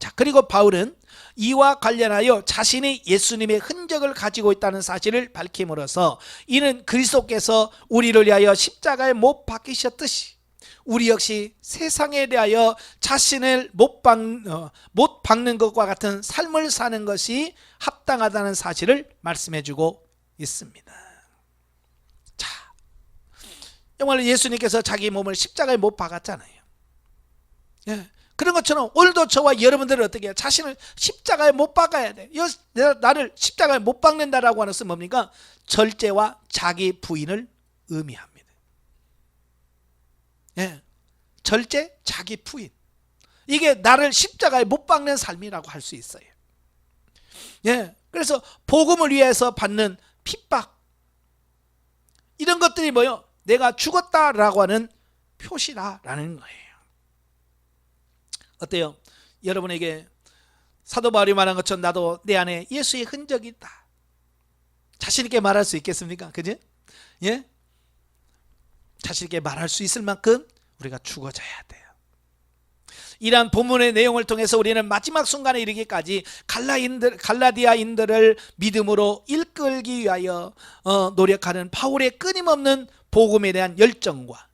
자, 그리고 바울은 이와 관련하여 자신이 예수님의 흔적을 가지고 있다는 사실을 밝힘으로써 이는 그리스도께서 우리를 위하여 십자가에 못 박히셨듯이 우리 역시 세상에 대하여 자신을 못 박는 것과 같은 삶을 사는 것이 합당하다는 사실을 말씀해주고 있습니다. 자, 정말 예수님께서 자기 몸을 십자가에 못 박았잖아요. 그런 것처럼 오늘도 저와 여러분들은 어떻게 해요? 자신을 십자가에 못 박아야 돼. 나를 십자가에 못 박는다라고 하는 것은 뭡니까? 절제와 자기 부인을 의미합니다. 절제, 자기 부인, 이게 나를 십자가에 못 박는 삶이라고 할 수 있어요. 그래서 복음을 위해서 받는 핍박, 이런 것들이 뭐예요? 내가 죽었다라고 하는 표시다라는 거예요. 어때요? 여러분에게 사도 바울이 말한 것처럼 나도 내 안에 예수의 흔적이 있다, 자신 있게 말할 수 있겠습니까? 그지? 자신 있게 말할 수 있을 만큼 우리가 죽어져야 돼요. 이러한 본문의 내용을 통해서 우리는 마지막 순간에 이르기까지 갈라디아인들을 믿음으로 이끌기 위하여 노력하는 바울의 끊임없는 복음에 대한 열정과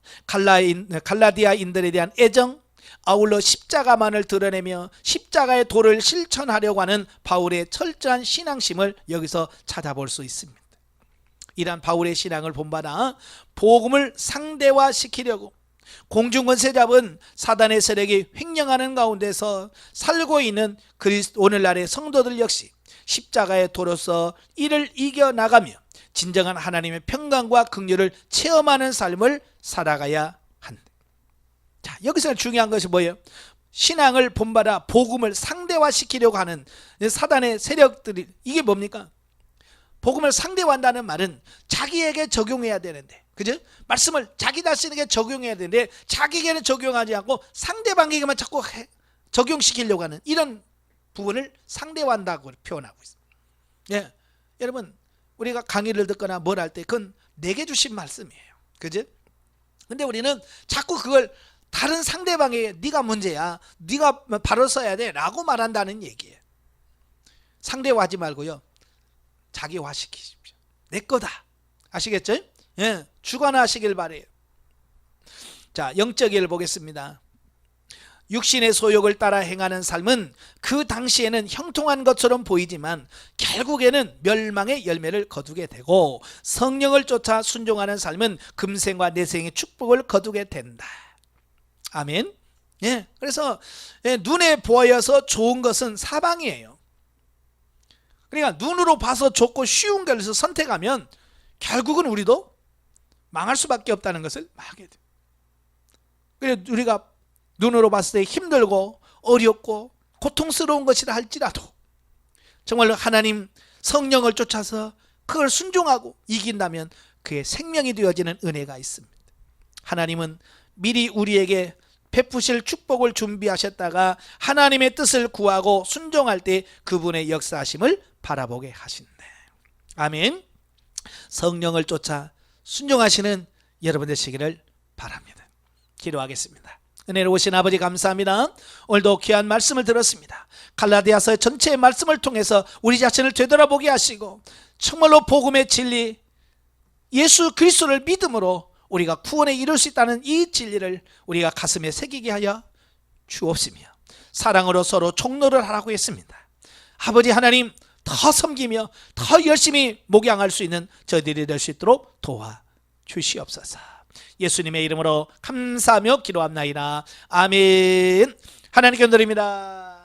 갈라디아인들에 대한 애정, 아울러 십자가만을 드러내며 십자가의 도를 실천하려고 하는 바울의 철저한 신앙심을 여기서 찾아볼 수 있습니다. 이러한 바울의 신앙을 본받아 복음을 상대화시키려고 공중권세 잡은 사단의 세력이 횡령하는 가운데서 살고 있는 오늘날의 성도들 역시 십자가의 도로서 이를 이겨나가며 진정한 하나님의 평강과 긍휼을 체험하는 삶을 살아가야 한다. 자, 여기서 중요한 것이 뭐예요? 신앙을 본받아 복음을 상대화시키려고 하는 사단의 세력들이, 이게 뭡니까? 복음을 상대화한다는 말은 자기에게 적용해야 되는데, 그죠? 말씀을 자기 자신에게 적용해야 되는데 자기에게는 적용하지 않고 상대방에게만 자꾸 적용시키려고 하는 이런 부분을 상대화한다고 표현하고 있습니다. 여러분, 우리가 강의를 듣거나 뭘 할 때 그건 내게 주신 말씀이에요. 그죠? 근데 우리는 자꾸 그걸 다른 상대방에게 네가 문제야, 네가 바로 서야 돼 라고 말한다는 얘기예요. 상대화하지 말고요, 자기화시키십시오. 내 거다. 아시겠죠? 예, 주관하시길 바래요. 자, 영적 일 보겠습니다. 육신의 소욕을 따라 행하는 삶은 그 당시에는 형통한 것처럼 보이지만 결국에는 멸망의 열매를 거두게 되고, 성령을 쫓아 순종하는 삶은 금생과 내생의 축복을 거두게 된다. 아멘. 예, 그래서 눈에 보여서 좋은 것은 사방이에요. 그러니까 눈으로 봐서 좋고 쉬운 것을 선택하면 결국은 우리도 망할 수밖에 없다는 것을 알게 돼요. 그래서 우리가 눈으로 봤을 때 힘들고 어렵고 고통스러운 것이라 할지라도 정말로 하나님 성령을 쫓아서 그걸 순종하고 이긴다면 그의 생명이 되어지는 은혜가 있습니다. 하나님은 미리 우리에게 베푸실 축복을 준비하셨다가 하나님의 뜻을 구하고 순종할 때 그분의 역사하심을 바라보게 하신다. 아멘. 성령을 쫓아 순종하시는 여러분 되시기를 바랍니다. 기도하겠습니다. 은혜로우신 아버지 감사합니다. 오늘도 귀한 말씀을 들었습니다. 갈라디아서 전체의 말씀을 통해서 우리 자신을 되돌아보게 하시고 정말로 복음의 진리 예수 그리스도를 믿음으로 우리가 구원에 이룰 수 있다는 이 진리를 우리가 가슴에 새기게 하여 주옵시며 사랑으로 서로 총로를 하라고 했습니다. 아버지 하나님, 더 섬기며 더 열심히 목양할 수 있는 저희들이 될 수 있도록 도와주시옵소서. 예수님의 이름으로 감사하며 기도합나이다. 아멘. 하나님께 드립니다.